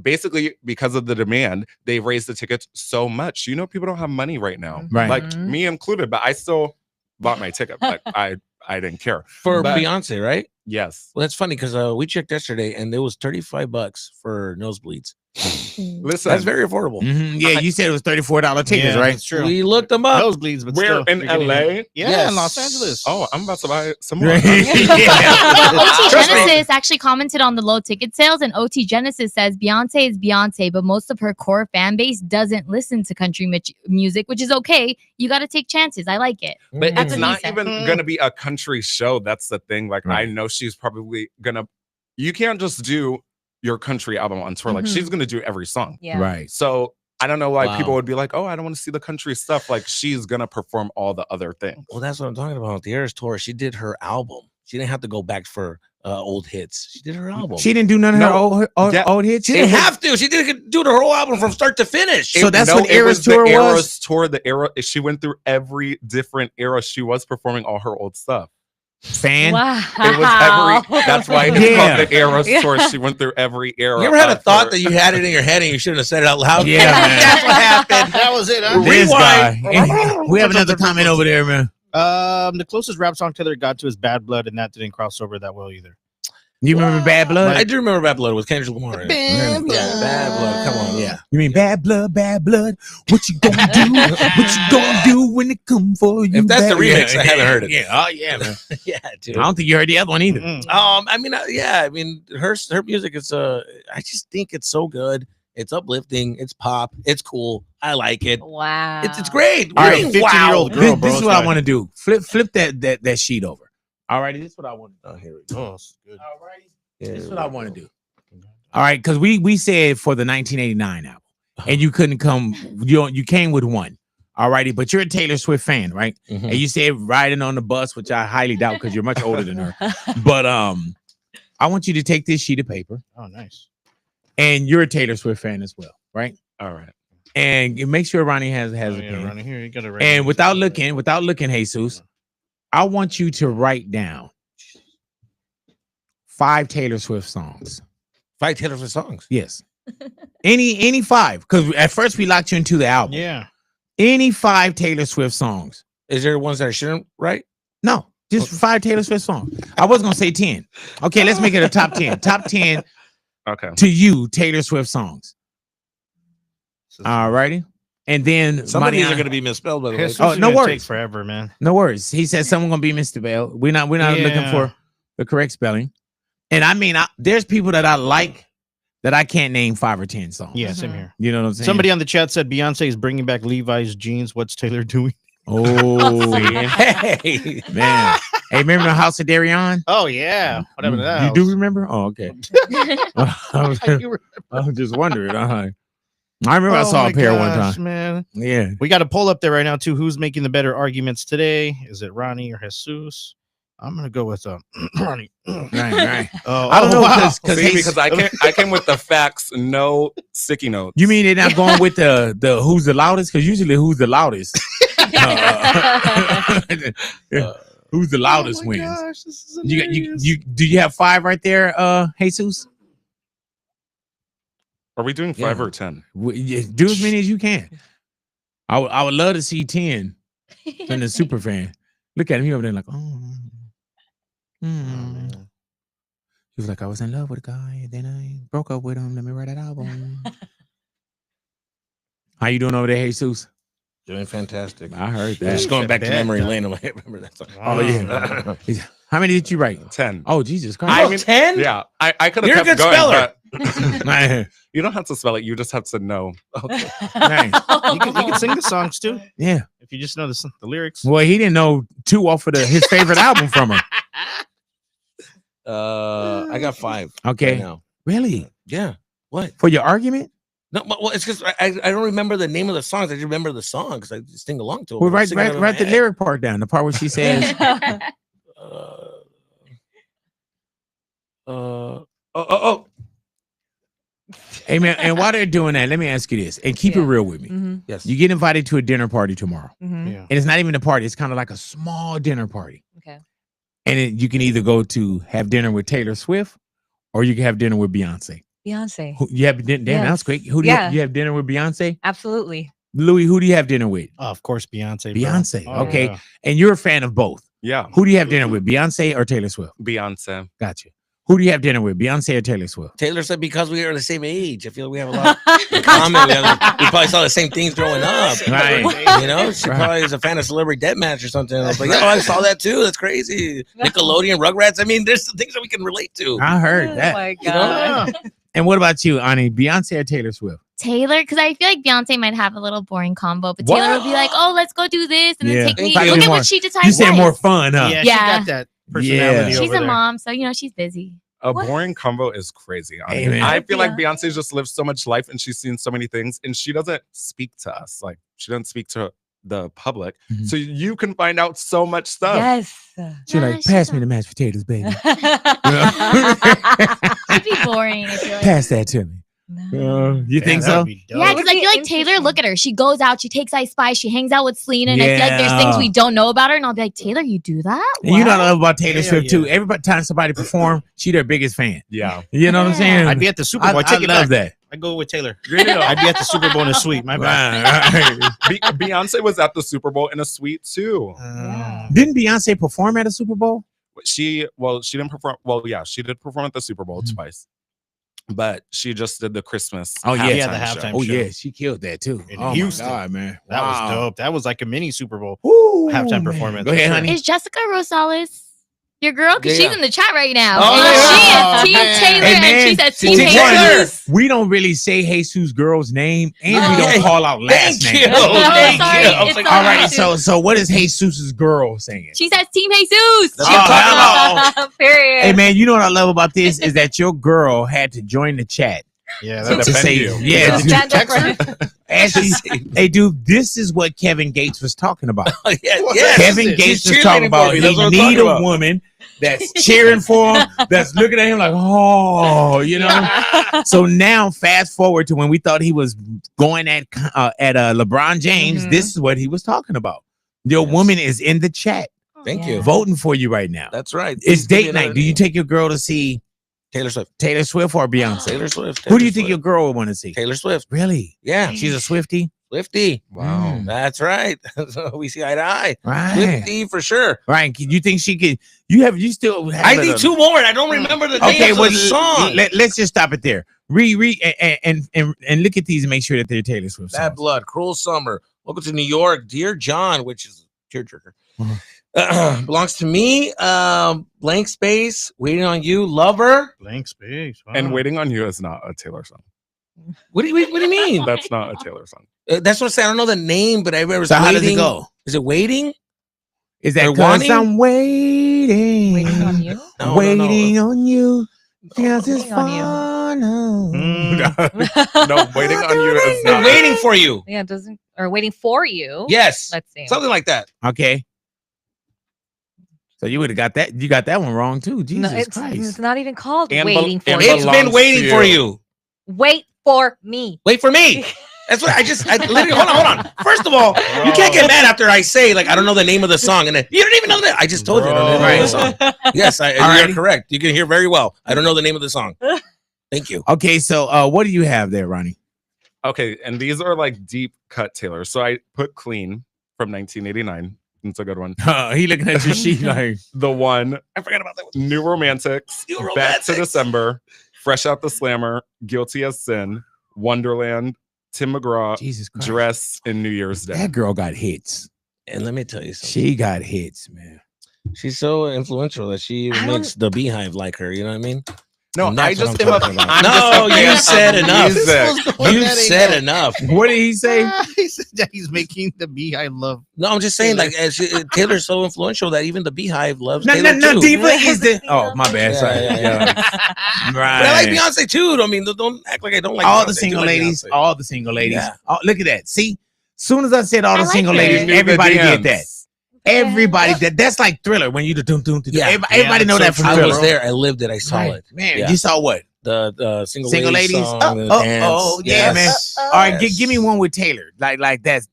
E: basically because of the demand, they raised the tickets so much. You know, people don't have money right now,
A: Right.
E: like me included. But I still bought my ticket. Like I didn't care
C: For
E: But-
C: Beyonce, right?
E: Yes.
C: Well, that's funny because we checked yesterday and it was $35 for nosebleeds.
E: Listen,
C: That's very affordable.
A: Yeah, you said it was $34 tickets,
F: Yeah,
A: right?
F: that's true.
C: We looked them up.
F: Nosebleeds, but
E: we're
F: still,
E: in
F: you're getting
E: LA.
F: it. Yeah,
C: Yes.
F: in Los Angeles.
E: Oh, I'm about to buy some more.
A: Right.
G: OT
C: Trust me.
G: Genesis actually commented on the low ticket sales, and OT Genesis says Beyonce is Beyonce, but most of her core fan base doesn't listen to country music, which is okay. You got to take chances. I like it.
E: But
G: That's
E: it's
G: what he
E: not
G: said.
E: even gonna be a country show. That's the thing. Like I know she's probably gonna. You can't just do your country album on tour. Like she's gonna do every song.
B: Yeah.
A: Right.
E: So I don't know why
C: Wow.
E: people would be like, oh, I don't want to see the country stuff. Like she's gonna perform all the other things.
C: Well, that's what I'm talking about. The Eras tour, she did her album. She didn't have to go back for old hits. She did her album.
A: She didn't do none of her old hits.
C: She didn't have to. She did do the whole album from start to finish.
A: So that's what
E: it
A: Eras
E: was the
A: tour was?
E: Eras tour. The era she went through every different era. She was performing all her old stuff.
A: Fan.
B: Wow.
E: It was every. That's why it's
A: Yeah.
E: called the Eras
B: Yeah.
E: tour. She went through every era.
C: You ever had a
E: of
C: thought
E: her-
C: that you had it in your head and you shouldn't have said it out loud?
A: Yeah, man.
C: That's what happened.
F: That was it. Huh?
A: This guy.
C: Rewind.
A: We have another comment over there, man.
F: The closest rap song Taylor got to is Bad Blood, and that didn't cross over that well either.
A: You remember Bad Blood?
C: I do remember Bad Blood with Kendrick Lamar. in it.
F: Bad
C: Yeah, Bad Blood. Come on, yeah.
A: You mean Bad Blood, Bad Blood? What you gonna do? What you gonna do when it come for you?
C: If that's the
A: bad-
C: remix,
A: Yeah,
C: I haven't heard it.
A: Yeah, oh yeah, man.
C: Yeah,
A: I
C: dude.
A: don't think you heard the other one either.
F: Mm-mm.
C: I mean, yeah. I mean, her music is I just think it's so good. It's uplifting. It's pop. It's cool. I like it.
B: Wow.
C: It's great.
A: All
C: What
A: right,
C: do you mean,
F: 15-year-old
C: wow?
F: girl,
A: This,
F: bro,
A: is
F: it's
A: what I
F: fine.
A: want to do. Flip that sheet over. All right, this is what I want to do.
C: Oh, here we go.
F: Oh, this is good.
A: All right,
C: Yeah,
A: this is what I want to do. All right, because we said for the 1989 album, and you couldn't come. You came with one. All righty, but you're a Taylor Swift fan, right?
C: Mhm.
A: And you said riding on the bus, which I highly doubt because you're much older than her. But I want you to take this sheet of paper,
F: Oh, nice.
A: and you're a Taylor Swift fan as well, right?
E: All right.
A: And make sure Ronnie has
F: Oh,
A: a
F: yeah,
A: pen.
F: Ronnie, here you got it right.
A: And
F: here.
A: without looking, Jesus, I want you to write down 5 Taylor Swift songs.
C: 5 Taylor Swift songs.
A: Yes. Any 5. Because at first we locked you into the album.
F: Yeah.
A: Any 5 Taylor Swift songs.
C: Is there ones that I shouldn't write?
A: No, just 5 Taylor Swift songs. I was gonna say 10. Okay, let's make it a top 10. Top 10
E: Okay.
A: to you, Taylor Swift songs. All righty. And then
C: Some of these are
A: Mariana-
C: going to be misspelled, by the way.
F: Jesus
A: Oh,
F: is
A: no
F: gonna
A: worries.
F: Take forever, man.
A: No worries. He said someone gonna be Mr. Bell. We're not looking
F: Yeah.
A: for the correct spelling. And I mean, there's people that I like that I can't name 5 or 10 songs.
F: Yeah, same
B: Mhm.
F: here.
A: You know what I'm saying?
F: Somebody on the chat said Beyonce is bringing back Levi's jeans. What's Taylor doing?
A: Oh
C: Hey.
A: man. Hey, remember the House of Darion?
F: Oh yeah, whatever that.
A: You do remember? Oh, okay. I was just wondering. I remember I saw a pair one time.
F: man.
A: Yeah.
F: We got a poll up there right now too. Who's making the better arguments today? Is it Ronnie or Jesus? I'm gonna go with Ronnie.
A: Right.
F: Oh,
A: I don't know
F: wow.
A: because
E: See, because I came with the facts, no sticky notes.
A: you mean they're not going with the who's the loudest? Because usually who's the loudest? Who's the loudest
F: Oh my
A: wins.
F: gosh, this is
A: You
F: hilarious.
A: do you have 5 right there, Jesus?
E: Are we doing 5 or 10?
A: Do as many as you can. I would love to see 10 from the super fan. Look at him, he over there like, He was like, I was in love with a guy, and then I broke up with him. Let me write an album. How you doing over there, Jesus?
C: Doing fantastic.
A: I heard that.
C: Just going back to
F: Bad
C: memory
F: time.
C: lane. I remember that song.
A: Oh yeah. How many did you write?
E: 10.
A: Oh Jesus Christ!
E: I mean,
C: 10?
E: Yeah, I could
C: You're a
E: have kept
C: good
E: going,
C: speller.
E: but
A: Man,
E: you don't have to spell it. You just have to know. Okay.
A: man.
F: You can sing the songs too
A: Yeah.
F: if you just know the lyrics.
A: Well, he didn't know 2 off of his favorite album from her.
C: I got 5
A: Okay.
C: right now.
A: Really?
C: Yeah. What?
A: For your argument?
C: No, well, it's because I don't remember the name of the songs. I just remember the song because I just sing along to it.
A: Well,
C: I'm
A: write
C: singing it in my
A: the
C: head.
A: lyric part down. The part where she says,
C: Oh.
A: "Hey man," and while they're doing that, let me ask you this, and keep it
B: Yeah.
A: real with me.
B: Mm-hmm.
C: Yes.
A: You get invited to a dinner party tomorrow,
B: Mm-hmm.
F: Yeah.
A: and it's not even a party; it's kind of like a small dinner party.
B: Okay.
A: And you can either go to have dinner with Taylor Swift, or you can have dinner with Beyonce.
B: Beyonce.
A: You have damn, that was quick. Who do you have dinner with? Beyonce?
B: Absolutely.
A: Louis, who do you have dinner with?
F: Oh, of course, Beyonce.
A: Beyonce.
F: Bro. Oh,
A: Okay.
F: yeah.
A: And you're a fan of both.
E: Yeah.
A: Who do you have dinner with? Beyonce or Taylor Swift?
E: Beyonce.
A: Gotcha. Who do you have dinner with? Beyonce or Taylor Swift?
C: Taylor said because we are the same age. I feel we have a lot in common. We probably saw the same things growing up.
A: Right.
C: You know, she probably is a fan of Celebrity Deathmatch or something. I was like, I saw that too. That's crazy. Nickelodeon, Rugrats. I mean, there's some things that we can relate to.
A: I heard
B: Oh
A: that.
B: my God.
A: And what about you, Ani? Beyonce or Taylor Swift?
G: Taylor, because I feel like Beyonce might have a little boring combo, but Taylor will be like, "Oh, let's go do this," and
A: Yeah.
G: then take me.
A: Thank
G: Look
A: you.
G: at what she decides.
A: You said more fun, huh?
F: Yeah,
G: Yeah.
F: she got that personality.
A: Yeah.
G: She's
F: over
G: a
F: there.
G: mom, so she's busy.
E: A
B: What?
E: boring combo is crazy. I
A: Hey,
E: mean,
A: man.
E: I feel like
B: Yeah.
E: Beyonce just lives so much life and she's seen so many things and she doesn't speak to us. Like she doesn't speak to the public.
A: Mhm.
E: So you can find out so much stuff.
B: Yes.
A: She's
G: Nah,
A: like,
G: she's
A: pass
G: not.
A: me the mashed potatoes, baby.
G: She'd be boring. I feel like.
A: Pass that to me. You think
F: that
A: so?
F: would be dope.
G: Yeah,
B: That
G: because
B: would
G: I
B: be
G: feel like Taylor, look at her. She goes out, she takes I Spy, she hangs out with Selena, and I feel like there's things we don't know about her. And I'll be like, Taylor, you do that?
A: And you know what I
G: What?
A: love about Taylor
F: Yeah,
A: Swift too?
F: yeah.
A: Every time somebody perform, she their biggest fan.
E: Yeah.
A: You know what I'm
G: Yeah.
A: saying?
F: I'd be at the Super Bowl. I
A: I
F: take it
A: love
F: back.
A: that.
F: I go with Taylor. I'd be at the Super Bowl in a suite. My bad.
A: Right.
E: Beyonce was at the Super Bowl in a suite too.
A: Didn't Beyonce perform at a Super Bowl?
E: She didn't perform. Well, yeah, she did perform at the Super Bowl
A: Mhm.
E: twice, but she just did the Christmas.
A: Oh, yeah.
F: Yeah, the
E: halftime show.
F: halftime.
A: Oh
F: show.
A: yeah, she killed that too.
F: In
A: Oh
F: Houston.
A: my God, man,
F: That was
A: Wow.
F: dope. That was like a mini Super Bowl.
A: Ooh,
F: Halftime
A: man.
F: performance.
A: Go ahead,
F: Sure.
A: honey.
G: Is Jessica Rosales your girl? Because
C: Yeah.
G: she's in the chat right now.
C: Oh,
G: She is Team
F: man.
G: Taylor,
A: Hey,
G: and
A: man.
G: she says
C: Team
G: Team
C: Taylor.
G: Taylor.
A: We don't really say Jesus girl's name, and we
C: Oh,
A: don't
C: yeah.
A: call out last
C: Thank
A: name.
C: you. Thank
G: sorry.
C: you.
G: It's
A: All
G: all
A: right,
G: right.
A: so what is Jesus's girl saying?
G: She says Team Jesus.
C: That's
G: She-
C: what I'm talking
B: Period.
A: Hey man, you know what I love about this is that your girl had to join the chat
F: Yeah,
E: To
F: that's
E: defend
A: say,
E: you.
A: yeah,
B: So stand up for-
A: and she's, hey dude, this is what Kevin Gates was talking about.
C: Yeah,
F: What?
C: yes.
A: Kevin
F: it?
A: Gates
C: She's
A: was talking
C: cheerleading
A: about
C: for me.
A: he
C: That's what I'm
A: need
C: talking
A: a
C: about.
A: woman that's cheering for him, that's looking at him like, oh, you know. So now, fast forward to when we thought he was going at LeBron James.
B: Mhm.
A: This is what he was talking about. Your
C: Yes.
A: woman is in the chat
C: Thank
G: Yeah.
C: you.
A: voting for you right now.
C: That's right.
A: It's
C: Please give me
A: date night.
C: another
A: Do you
C: name.
A: take your girl to see
C: Taylor Swift?
A: Taylor Swift or Beyonce?
C: Taylor Swift.
A: Who do you think
C: Swift.
A: your girl would want to see?
C: Taylor Swift?
A: Really?
C: Yeah,
A: She's a Swiftie?
C: Swifty.
E: Wow.
A: Mm.
C: That's right. So we see eye to eye.
A: Right.
C: Swifty for sure.
A: Right. You think she could? You still have
C: I
A: it
C: need
A: on-
C: two more. I don't remember the
A: Okay,
C: names
A: well,
C: of the song.
A: let's just stop it there. And look at these and make sure that they're Taylor Swift
C: Bad
A: songs.
C: Blood, Cruel Summer, Welcome to New York, Dear John, which is a tearjerker. Belongs to me. Blank Space, Waiting on You, Lover.
F: blank space. Wow.
E: And Waiting on You is not a Taylor song.
C: What do you mean?
E: That's not a Taylor song.
C: That's what I said. I don't know the name, but I remember.
A: So how does it
C: Waiting.
A: go?
C: Is it Waiting?
A: Is that
C: Or
A: 'cause
C: wanting?
A: I'm waiting,
B: Waiting on you.
C: No,
A: waiting on you? Yes, it's
B: Waiting on you.
A: fun.
E: No, Waiting on You is
C: They're
E: not.
C: waiting for you.
B: Yeah, doesn't or waiting for you.
C: Yes,
B: Let's see.
C: something like that.
A: Okay. So you would have got that. You got that one wrong too.
B: No,
A: Jesus
B: it's
A: Christ.
B: not even called
E: And
B: waiting for
E: and
B: you.
C: It's been
E: belongs
C: waiting
E: to
C: for
E: you.
C: you.
B: Wait for me.
C: Wait for me. That's what I literally hold on. First of all, you can't get mad after I say like I don't know the name of the song, and then you don't even know that. I just told you I don't know the name of the song. Yes, you're
A: Alrighty.
C: correct. You can hear very well. I don't know the name of the song. Thank you.
A: Okay, so what do you have there, Ronnie?
E: Okay, and these are like deep cut Taylor. So I put Clean from 1989. It's a good one.
A: He looking at your sheet like
E: The one,
C: I forgot about that one.
E: New Romantics,
C: New
E: Back to
C: Romantics.
E: December, Fresh Out the Slammer, Guilty as Sin, Wonderland, Tim McGraw,
A: Jesus Christ.
E: Dress, and New Year's Day.
A: That girl got hits.
C: And let me tell you something.
A: She got hits, man.
C: She's so influential that she
B: I
C: makes the Beehive like her. You know what I mean?
E: No,
C: And
E: I
C: that's what
E: just
C: I'm
E: am a
C: talking about.
E: I'm
C: No,
E: just a
C: you
E: fan
C: said
E: of
C: enough.
E: music.
C: You said enough.
A: What did he say?
F: He said that he's making the Beehive love.
C: No, I'm just saying, like, Taylor's so influential that even the Beehive loves
A: No,
C: Taylor
A: no,
C: too.
A: Diva is the. Oh, my bad.
C: Yeah,
A: Sorry.
C: yeah,
A: Right.
C: But I like Beyonce too. I mean, don't act like I don't like
A: all
C: Beyonce.
A: the
C: I do
A: single
C: like
A: ladies.
C: Beyonce.
A: All the single ladies.
C: Yeah.
A: Oh, look at that. See, soon as I said all
G: I
A: the
G: like
A: single
G: her.
A: ladies,
E: You knew the
A: everybody did
E: DMs.
A: that. Everybody that's like Thriller when you do doom.
C: Yeah.
A: Everybody know
F: Yeah,
A: that from
F: so
C: I
A: Thriller.
C: was there. I lived it. I saw
A: Right.
C: it.
A: Man,
C: Yeah.
A: you saw what?
C: the single
A: ladies.
C: song, the dance.
A: Yeah, man.
C: Yes.
A: All right, give me one with Taylor. Like that's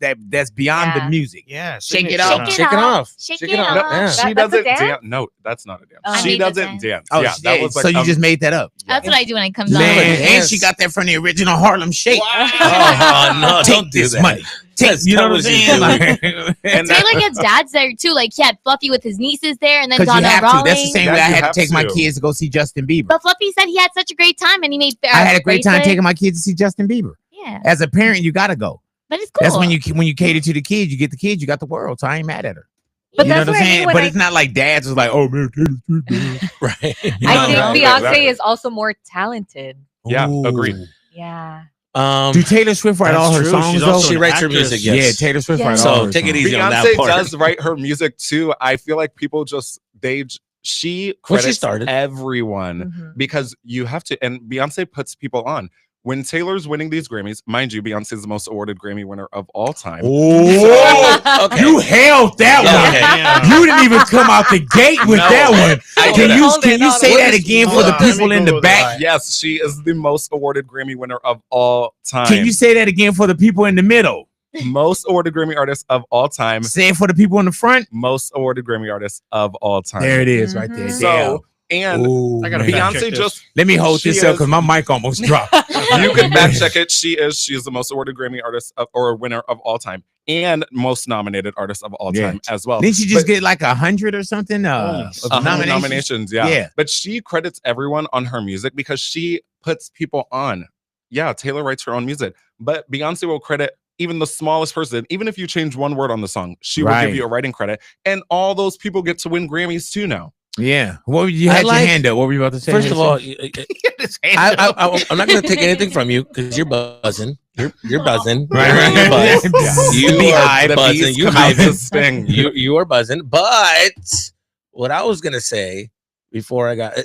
A: beyond the music.
F: Yeah,
A: Shake it
F: signature
A: off.
F: song.
C: Shake it off.
G: Shake
C: Shake
G: it
C: it off.
G: off.
C: Yeah.
E: She
B: That's a
E: doesn't
B: dance?
E: dance. No, that's not a dance.
G: I
E: She
G: made the
E: doesn't
G: dance.
E: dance.
A: Oh,
E: Yeah, that was like
A: so you just made that up.
G: That's what I do when it comes on.
C: Man.
A: Man, and
C: Yes.
A: she got that from the original Harlem Shake.
C: Oh, no,
A: Take
C: don't do
A: this
C: that.
A: money. Take,
C: That's
A: you know
C: not
A: what I'm
C: what you
A: saying?
C: do.
A: Like,
E: And that-
G: Taylor gets dads there too. Like he had Fluffy with his nieces there, and then
A: Because you
G: Donna
A: have
G: Raleigh.
A: to. That's the same
E: Yeah,
A: way I
E: you
A: had to
E: have
A: take my
E: to.
A: kids to go see Justin Bieber.
G: But Fluffy said he had such a great time, and he made.
A: I had a great time
G: bracelet.
A: taking my kids to see Justin Bieber.
G: Yeah,
A: As a parent, you gotta go.
G: but it's cool.
A: That's when you cater to the kids. You get the kids, you got the world. So I ain't mad at her.
B: But
A: You know
B: that's
A: what I'm
B: what I mean
A: saying?
B: when
A: But
B: I-
A: it's not like dads was like, oh man, Taylor Swift.
C: Right.
B: I think
E: No,
B: Beyonce
E: exactly.
B: is also more talented.
E: Yeah,
A: Ooh.
E: agreed.
B: Yeah.
A: Do Taylor Swift write
F: That's
A: all her
F: true.
A: songs
F: She's
A: though?
F: also
C: She
F: an
C: writes her
F: actress.
C: music, yes.
A: Yeah, Taylor Swift
B: Yeah.
A: writes
C: So
A: all her
C: take it
A: songs.
C: easy on that
E: Beyonce
C: part.
E: does write her music too. I feel like people just she
C: When she
E: credits
C: started.
E: everyone
B: Mhm.
E: because you have to, and Beyonce puts people on. When Taylor's winning these Grammys, mind you, Beyonce is the most awarded Grammy winner of all time.
A: Oh,
C: Okay.
A: you held that
C: Yeah,
A: one.
C: okay.
F: Damn.
A: You didn't even come out the gate with
E: No.
A: that one.
C: I
A: Can
C: get
A: you
B: Hold it,
A: can you
B: hold
A: say
B: it.
A: that again for
F: Hold
A: the
F: on, let
A: people
F: me
A: in the
F: Google
A: back?
F: that.
E: Yes, she is the most awarded Grammy winner of all time.
A: Can you say that again for the people in the middle?
E: most awarded Grammy artist of all time?
A: Say it for the people in the front.
E: Most awarded Grammy artist of all time.
A: There it is, right there.
B: Mhm.
E: So, and
A: Ooh,
F: I gotta
A: man.
F: fact check
E: Beyonce
F: this.
E: just
A: Let me hold
E: She
A: this up
E: is-
A: because my mic almost dropped.
E: you can fact check it. She is the most awarded Grammy artist or winner of all time and most nominated artist of all
A: Yeah.
E: time as well.
A: Didn't she just
E: But-
A: get like 100 or something?
F: Holy
A: Of
E: 100
A: nominations?
E: nominations, yeah.
A: Yeah.
E: But she credits everyone on her music because she puts people on. Yeah, Taylor writes her own music, but Beyonce will credit even the smallest person. Even if you change one word on the song, she will
A: Right.
E: give you a writing credit. And all those people get to win Grammys too now.
A: Yeah. What were you
C: I
A: had your
C: like-
A: hand up? What were you about to say?
C: First of all,
F: His hand up.
C: I'm not going to take anything from you because you're buzzing. You're buzzing.
A: Right,
C: You're
A: right.
C: buzzing.
A: The
C: You
A: beehive,
C: are
E: the
C: buzzing.
E: bees
C: You
E: come out to
C: hiving.
E: sting.
C: You are buzzing. But what I was going to say before I got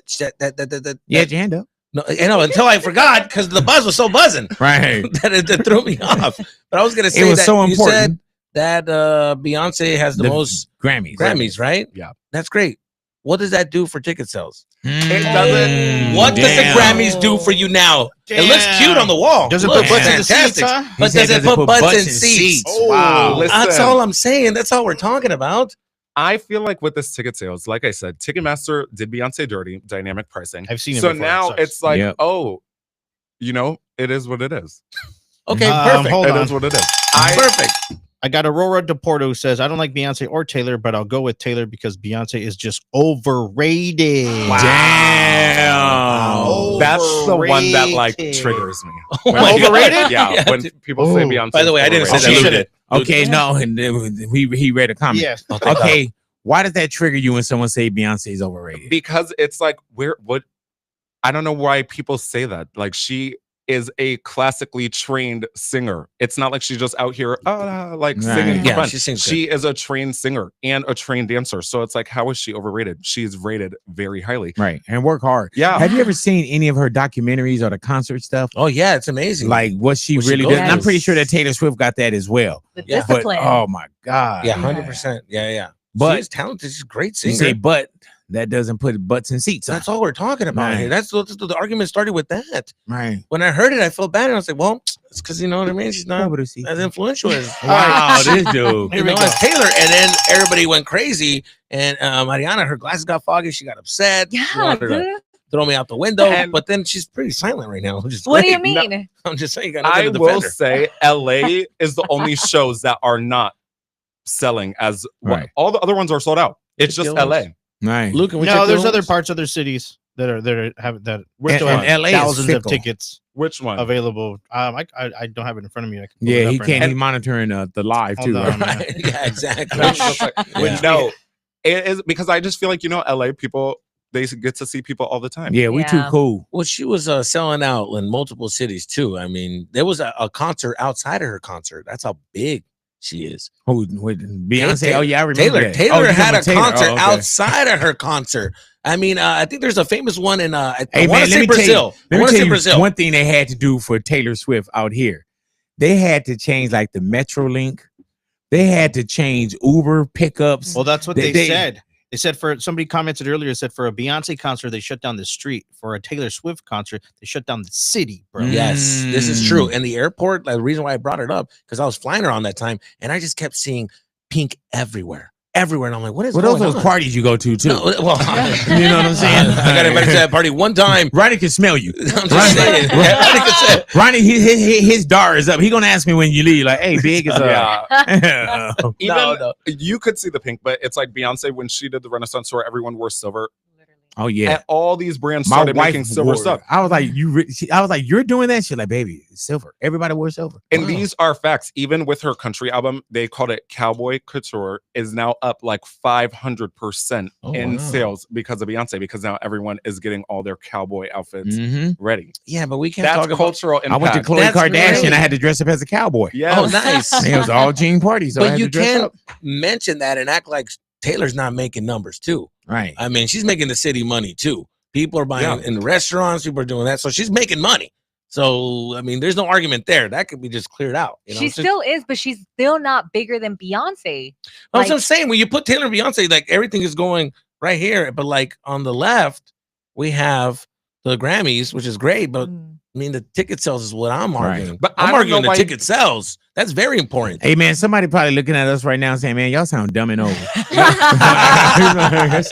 A: You had your hand up.
C: no, you know, until I forgot because the buzz was so buzzing
A: Right.
C: that it threw me off. But I was going to say
A: It was
C: that
A: so
C: you said
A: important.
C: that Beyonce has the most
A: Grammys.
C: Grammys, right?
E: Yeah.
C: That's great. What does that do for ticket sales?
E: It doesn't-
A: Mm,
C: What does the
A: damn.
C: Grammys do for you now? It looks
F: Damn.
C: cute on the wall.
F: Does it
C: Looks
F: put butts in the seats,
C: fantastic.
F: huh?
C: But
A: He said,
C: does it put butts in seats?
F: Oh,
A: Wow.
E: listen.
C: That's all I'm saying. That's all we're talking about.
E: I feel like with this ticket sales, like I said, Ticketmaster did Beyonce dirty, dynamic pricing.
F: I've seen it
E: So
F: before.
E: now
F: sucks.
E: it's like,
A: Yep.
E: oh, it is what it is.
C: Okay,
F: Um,
C: perfect.
F: hold
E: It
F: on.
E: is what it is.
C: Perfect.
F: I got Aurora Deporto who says, I don't like Beyonce or Taylor, but I'll go with Taylor because Beyonce is just overrated.
A: Damn.
E: That's the one that like
F: Overrated.
E: triggers me.
C: Oh
E: When
C: my
E: people-
C: God.
F: Overrated?
E: Yeah, when people say
F: Oh.
E: Beyonce.
C: By the way, I didn't say
F: Oh,
C: that.
F: she
C: Lou
F: said
C: did.
F: it.
A: Okay, no, and he read a comment.
F: Yes.
C: Oh, thank God.
A: Okay, why does that trigger you when someone say Beyonce is overrated?
E: Because it's like I don't know why people say that. Like she is a classically trained singer. It's not like she's just out here like
A: Right.
E: singing for
C: Yeah,
E: fun.
C: she sings
E: She is a trained singer and a trained dancer. So it's like, how is she overrated? She's rated very highly.
A: Right, and work hard.
E: Yeah.
A: Have you ever seen any of her documentaries or the concert stuff?
C: Oh yeah, it's amazing.
A: Like what she
C: What she
A: really
C: goes
A: does. And I'm
C: through.
A: pretty sure that Taylor Swift got that as well.
B: The
C: Yeah.
A: But
B: discipline.
A: oh my god,
C: yeah, 100%. Yeah.
A: But-
C: she's talented. She's a great
A: you
C: singer.
A: say, but that doesn't put butts in seats.
C: That's all we're talking about
A: Right.
C: here. That's what the argument started with that.
A: right.
C: When I heard it, I felt bad, and I was like, "Well, it's because you know what I mean. She's not
A: Over the seats.
C: as influential as
A: Wow, this dude.
C: you
F: Here we
C: know,
F: go.
C: as Taylor." And then everybody went crazy, and Mariana, her glasses got foggy. She got upset. She
B: Yeah,
C: wanted to
B: dude.
C: throw me out the window.
E: And-
C: But then she's pretty silent right now. Which is
B: What do you
C: great.
B: mean?
C: I'm just saying, you got nothing
E: I
C: to
E: will
C: defend her.
E: say LA is the only shows that are not selling as well.
A: Right.
E: All the other ones are sold out. It's just
C: Ridiculous.
E: LA.
A: Right.
C: Luke, can we
F: No,
C: check
F: there's
C: the
F: other
C: rooms?
F: parts, other cities that have that
E: Which
A: And-
E: one?
A: and LA is
F: thousands of
A: fickle.
F: tickets
E: Which one?
F: available. I don't have it in front of me. I can pull it
A: Yeah,
F: up
A: he
F: right
A: can't.
F: now.
A: He's monitoring the live
F: Hold
A: too.
F: on,
A: Right?
F: man.
C: Yeah, exactly.
E: Which was like-
C: Yeah.
E: No, it is because I just feel like LA people they get to see people all the time.
A: Yeah, we too
B: Yeah.
A: cool.
C: Well, she was selling out in multiple cities too. I mean, there was a concert outside of her concert. That's how big she is.
A: Who? With Beyonce?
C: Taylor-
A: Oh yeah, I remember that.
C: Taylor
A: Oh, you
C: had a
A: talking about
C: concert
A: Taylor. Oh, okay.
C: outside of her concert. I mean, I think there's a famous one in I
A: Hey,
C: want
A: man,
C: to say
A: let me tell you-
C: Brazil. I
A: Let me
C: want to
A: tell
C: say
A: you
C: Brazil.
A: one thing they had to do for Taylor Swift out here. They had to change like the Metro Link. They had to change Uber pickups.
F: Well, that's what
A: They-
F: they
A: they-
F: said. They said somebody commented earlier, said for a Beyonce concert, they shut down the street. For a Taylor Swift concert, they shut down the city, bro.
C: Yes, this is true. And the airport, like, the reason why I brought it up, because I was flying around that time and I just kept seeing pink everywhere. And I'm like, what is going on?
A: Those parties you go to too.
C: No, well,
A: you know what I'm saying?
C: I got invited to that party one time.
A: Ronnie can smell you.
C: I'm just saying.
A: Ronnie, his dar is up. He gonna ask me when you leave. Like, hey, Big is up.
E: Even you could see the pink, but it's like Beyonce when she did the Renaissance tour. Everyone wore silver.
A: Oh yeah,
E: and all these brands started making silver stuff.
A: I was like, you're doing that shit, like, baby, it's silver. Everybody wore silver.
E: And these are facts. Even with her country album, they called it Cowboy Couture, is now up like 500% in sales because of Beyonce. Because now everyone is getting all their cowboy outfits ready.
C: Yeah, but we can't
E: That's
C: talk about
E: cultural impact.
A: I went to Khloe Kardashian. I had to dress up as a cowboy.
E: Yeah,
C: oh nice.
A: It was all jean party, so
C: but you can't mention that and act like Taylor's not making numbers too.
A: Right.
C: I mean, she's making the city money too. People are buying in the restaurants. People are doing that. So she's making money. So, I mean, there's no argument there. That could be just cleared out. You know?
B: She still is, but she's still not bigger than Beyonce.
C: That's what I'm saying. When you put Taylor and Beyonce, like, everything is going right here. But like on the left, we have the Grammys, which is great. But I mean, the ticket sales is what I'm arguing.
E: Right. But
C: I'm arguing the ticket sales. That's very important.
A: Hey, man, somebody probably looking at us right now saying, man, y'all sound dumb and old.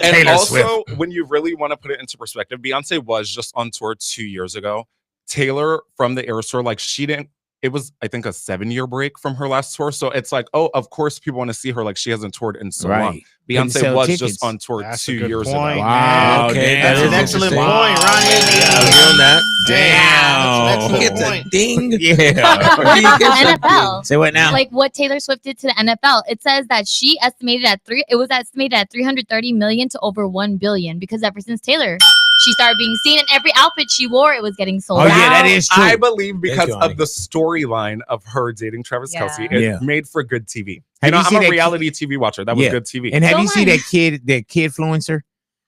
E: And also, when you really want to put it into perspective, Beyonce was just on tour 2 years ago. Taylor from the Eras Tour, like, she didn't, it was, I think, a 7-year break from her last tour. So it's like, oh, of course people want to see her. Like, she hasn't toured in so long. Beyonce was just on tour 2 years ago.
A: Wow.
C: Okay,
F: that's an excellent point, Ronnie.
A: Damn.
F: That's a point.
C: Ding.
A: Yeah.
G: NFL.
A: Say what now?
G: Like what Taylor Swift did to the NFL. It says that she estimated at it was estimated at 330 million to over 1 billion because ever since Taylor, she started being seen in every outfit she wore, it was getting sold out.
A: Oh yeah, that is true.
E: I believe because of the storyline of her dating Travis Kelce, it made for good TV. You know, I'm a reality TV watcher. That was good TV.
A: And have you seen that kid influencer?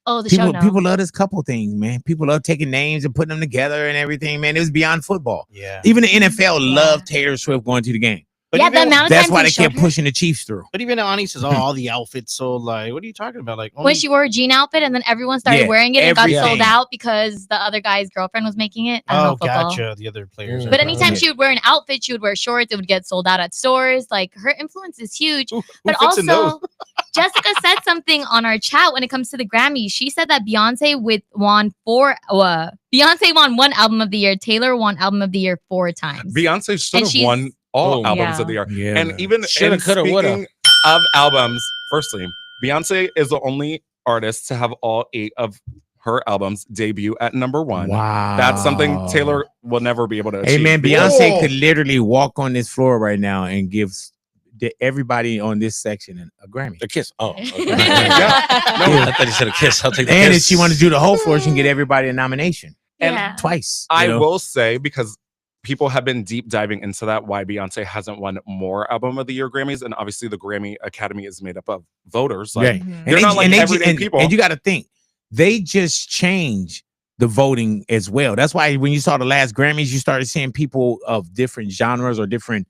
G: Oh, the
A: people,
G: show. No.
A: People love this couple things, man. People love taking names and putting them together and everything, man. It was beyond football.
F: Yeah.
A: Even the NFL loved Taylor Swift going to the game.
F: But
G: yeah, the amount of
A: that's
G: times
A: why they kept pushing the Chiefs through.
F: But even Ani says, all the outfits sold. Like, what are you talking about? Like,
G: when she wore a jean outfit and then everyone started wearing it and got sold out because the other guy's girlfriend was making it. I don't know,
F: gotcha. The other players.
G: But anytime she would wear an outfit, she would wear shorts. It would get sold out at stores. Like, her influence is huge. But also, Jessica said something on our chat when it comes to the Grammys. She said that Beyonce won 1 album of the year. Taylor won album of the year 4 times.
E: Beyonce should have won all albums of the year.
A: Yeah.
E: And even
C: Shoulda, coulda, woulda.
E: speaking of albums, firstly, Beyonce is the only artist to have all 8 of her albums debut at #1.
A: Wow.
E: That's something Taylor will never be able to achieve.
A: Hey, man, Beyonce could literally walk on this floor right now and give everybody on this section a Grammy.
C: A kiss. Oh, okay.
E: I
C: thought you said a kiss. I'll take the
A: and
C: kiss.
A: if she wanted to do the whole floor, she can get everybody a nomination.
E: And
A: twice.
E: I will say, because people have been deep diving into that, why Beyonce hasn't won more Album of the Year Grammys. And obviously the Grammy Academy is made up of voters. Like, they're not like everyday people.
A: And you got to think, they just changed the voting as well. That's why when you saw the last Grammys, you started seeing people of different genres or different,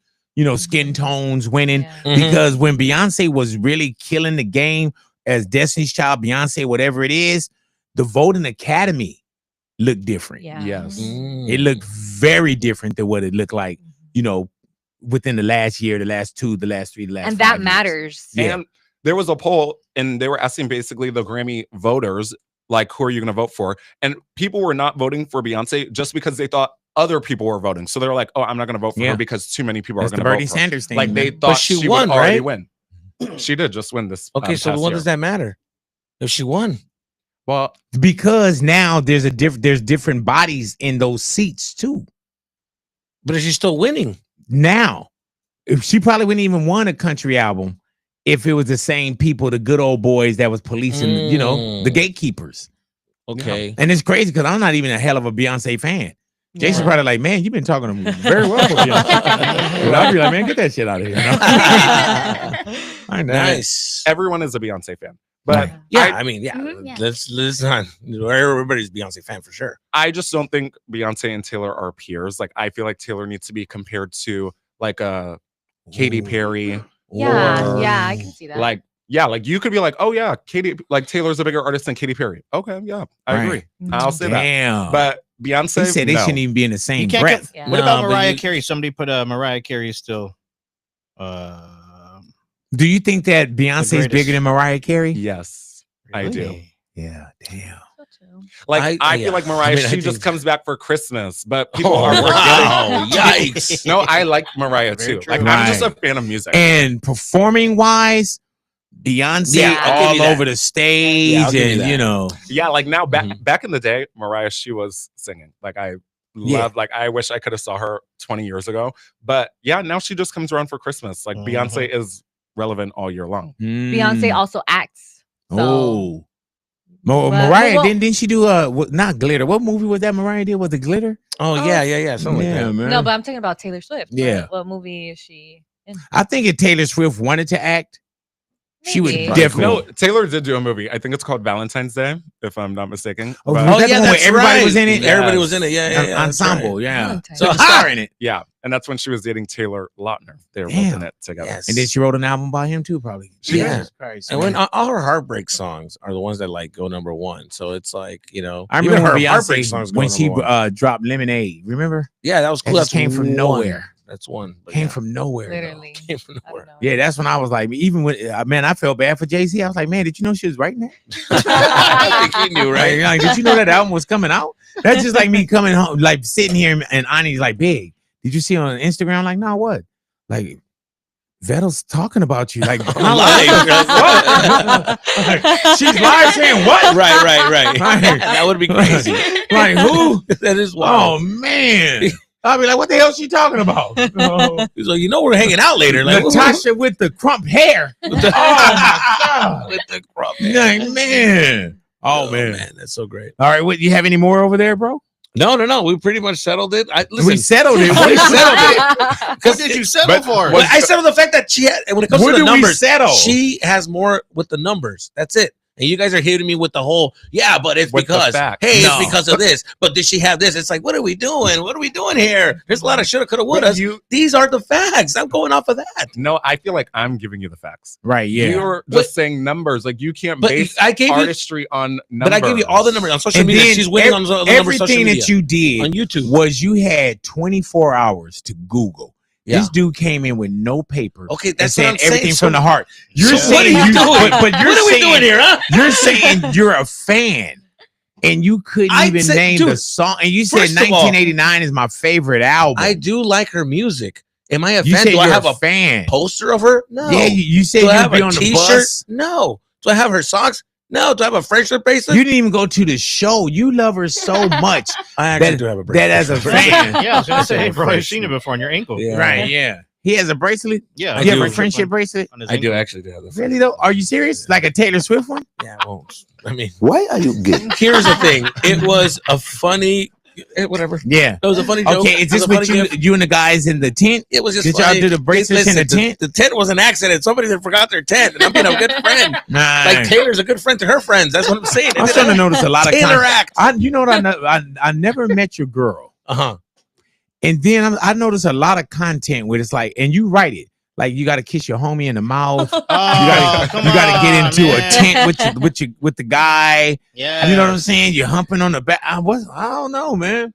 A: skin tones winning. Because when Beyonce was really killing the game as Destiny's Child, Beyonce, whatever it is, the voting academy looked different.
E: Yes.
A: It looked very different than what it looked like, within the last year, the last 2, the last 3, the last
B: and
A: 5
B: that
A: years.
B: matters.
A: Yeah.
E: And there was a poll and they were asking basically the Grammy voters, like, who are you going to vote for? And people were not voting for Beyonce just because they thought other people were voting. So they were like, oh, I'm not going to vote for her because too many people are going to vote
A: Bernie
E: for her.
A: Sanders thing.
E: Like, they
A: man.
E: thought
C: she
E: she
C: won,
E: would already
C: right?
E: win. She did just win this.
C: Okay, so
E: past
C: what
E: year.
C: does that matter? If she won.
E: Well,
A: because now there's different bodies in those seats too.
C: But is she still winning?
A: Now, if she probably wouldn't even won a country album if it was the same people, the good old boys that was policing, the gatekeepers.
C: Okay.
A: And it's crazy because I'm not even a hell of a Beyonce fan. Jason's probably like, man, you've been talking to very well for Beyonce. I'll be like, man, get that shit out of here.
C: Nice.
E: Everyone is a Beyonce fan. But
C: let's not. Everybody's a Beyonce fan for sure.
E: I just don't think Beyonce and Taylor are peers. Like, I feel like Taylor needs to be compared to like a Katy Perry.
B: Yeah, I can see that.
E: Like Yeah, like you could be like, oh yeah, Taylor's a bigger artist than Katy Perry. Okay, yeah, I agree. I'll say that. But Beyonce,
A: he said they shouldn't even be in the same breath.
F: What about Mariah Carey? Somebody put Mariah Carey is still.
A: Do you think that Beyonce is bigger than Mariah Carey?
E: Yes, I do.
A: Yeah, damn.
E: Like I feel like Mariah, she just comes back for Christmas, but people are
C: forgetting. Yikes!
E: No, I like Mariah too. Like I'm just a fan of music.
A: And performing wise, Beyonce all over the stage, and you know,
E: like now back in the day, Mariah, she was singing. Like I love, like I wish I could have saw her 20 years ago. But yeah, now she just comes around for Christmas. Like Beyonce is relevant all year long.
B: Beyonce also acts. So.
A: Mariah didn't she do not Glitter? What movie was that Mariah did? Was it Glitter?
C: Oh yeah, something like that.
A: Man.
B: No, but I'm talking about Taylor Swift.
A: Yeah,
B: what movie is she in?
A: I think if Taylor Swift wanted to act, she would definitely.
E: No, Taylor did do a movie. I think it's called Valentine's Day, if I'm not mistaken.
A: Oh yeah, that's everybody was in it.
C: Yes. Everybody was in it. Yeah,
A: ensemble. Yeah,
B: so
A: star in it.
E: Yeah, and that's when she was dating Taylor Lautner. They were both in it together.
A: Yes. And then she wrote an album by him too, probably.
C: Yeah. And when all her heartbreak songs are the ones that like go number one, so it's like
A: I remember her heartbreak songs when she dropped Lemonade. Remember?
C: Yeah, that was cool. That
A: came from nowhere.
C: That's one.
A: Came from nowhere.
B: Literally.
C: Came from nowhere.
A: Yeah, that's when I was like, even when I felt bad for Jay-Z. I was like, man, did you know she was writing that? I think he knew, right? Like, did you know that album was coming out? That's just like me coming home, like sitting here and Ani's like, Big, did you see on Instagram? Like, no, what? Like, Vettel's talking about you. Like, I'm like, she's live saying what?
C: Right. That would be crazy.
A: Like, who?
C: That is wild.
A: Oh, man. I'll be like, what the hell is she talking about?
C: He's like, we're hanging out later. Like,
A: Natasha with the crump hair. Oh my God.
C: With the crump hair.
A: Like, man. Oh, man.
C: That's so great.
A: All right. What, you have any more over there, bro?
C: No. We pretty much settled it.
A: We settled it. We settled it.
F: What did you settle for?
C: Well, I settled the fact that she had, when it comes to the numbers,
A: settle?
C: She has more with the numbers. That's it. And you guys are hitting me with the whole, but it's because, it's because of this. But did she have this? It's like, what are we doing? What are we doing here? There's a lot of shoulda, coulda, woulda. These are the facts. I'm going off of that.
E: No, I feel like I'm giving you the facts.
A: Right, yeah.
E: You're just saying numbers. Like you can't base artistry on numbers.
C: But I gave you all the numbers on social media. She's winning on the numbers.
A: Everything that you did
C: on YouTube
A: was you had 24 hours to Google. Yeah. This dude came in with no paper.
C: Okay, that's
A: saying
C: what I'm
A: everything
C: saying.
A: from the heart. You're saying
C: what are you doing?
A: But you're
C: what are we doing here, huh?
A: You're saying you're a fan, and you couldn't even name the song. And you said 1989 is my favorite album.
C: I do like her music. Am I a
A: you
C: fan?
A: Do I
C: have
A: a fan
C: poster of her? No.
A: Yeah, you said you'd be on the bus.
C: No. Do I have her socks? No. Do I have a friendship bracelet?
A: You didn't even go to the show. You love her so much.
C: I actually do have a bracelet.
A: That as a fan.
F: Yeah, I was gonna say, bro, I've seen it before on your ankle.
A: Yeah. Right, yeah. He has a bracelet?
F: Yeah.
A: You have a friendship bracelet?
C: I do actually do have the
A: Really though? Are you serious? Like a Taylor Swift one?
C: Yeah, I mean,
H: why are you getting?
C: Here's the thing. It was a funny, whatever.
A: Yeah.
C: It was a funny joke.
A: Okay, is this what you and the guys in the tent?
C: It was just
A: Did y'all do the bracelets in the tent?
C: The tent was an accident. Somebody forgot their tent, and I'm being a good friend.
A: Nah.
C: Like Taylor's a good friend to her friends. That's what I'm saying.
A: I'm starting to notice a lot of
C: Taylor act.
A: You know what I never met your girl.
C: Uh-huh.
A: And then I noticed a lot of content where it's like, and you write it. Like you got to kiss your homie in the mouth. You got to get into a tent with the guy.
F: Yeah,
A: you know what I'm saying. You're humping on the back. I don't know, man.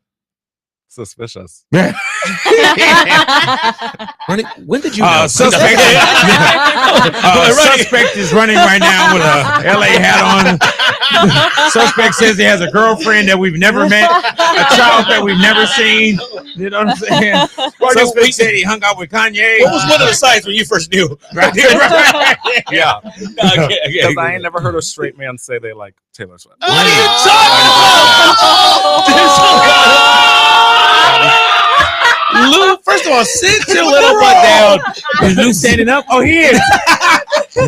E: Suspicious.
C: When did you know?
A: Suspect is running right now with a LA hat on. Suspect says he has a girlfriend that we've never met, a child that we've never seen. You know what I'm saying? Suspect said he hung out with Kanye.
C: What was one of the signs when you first knew?
A: Right.
E: Yeah.
C: Okay.
E: Because I ain't never heard a straight man say they like Taylor Swift.
C: What are you talking about? Lou, first of all, sit your little butt down.
A: Is Lou standing up? Oh, he is.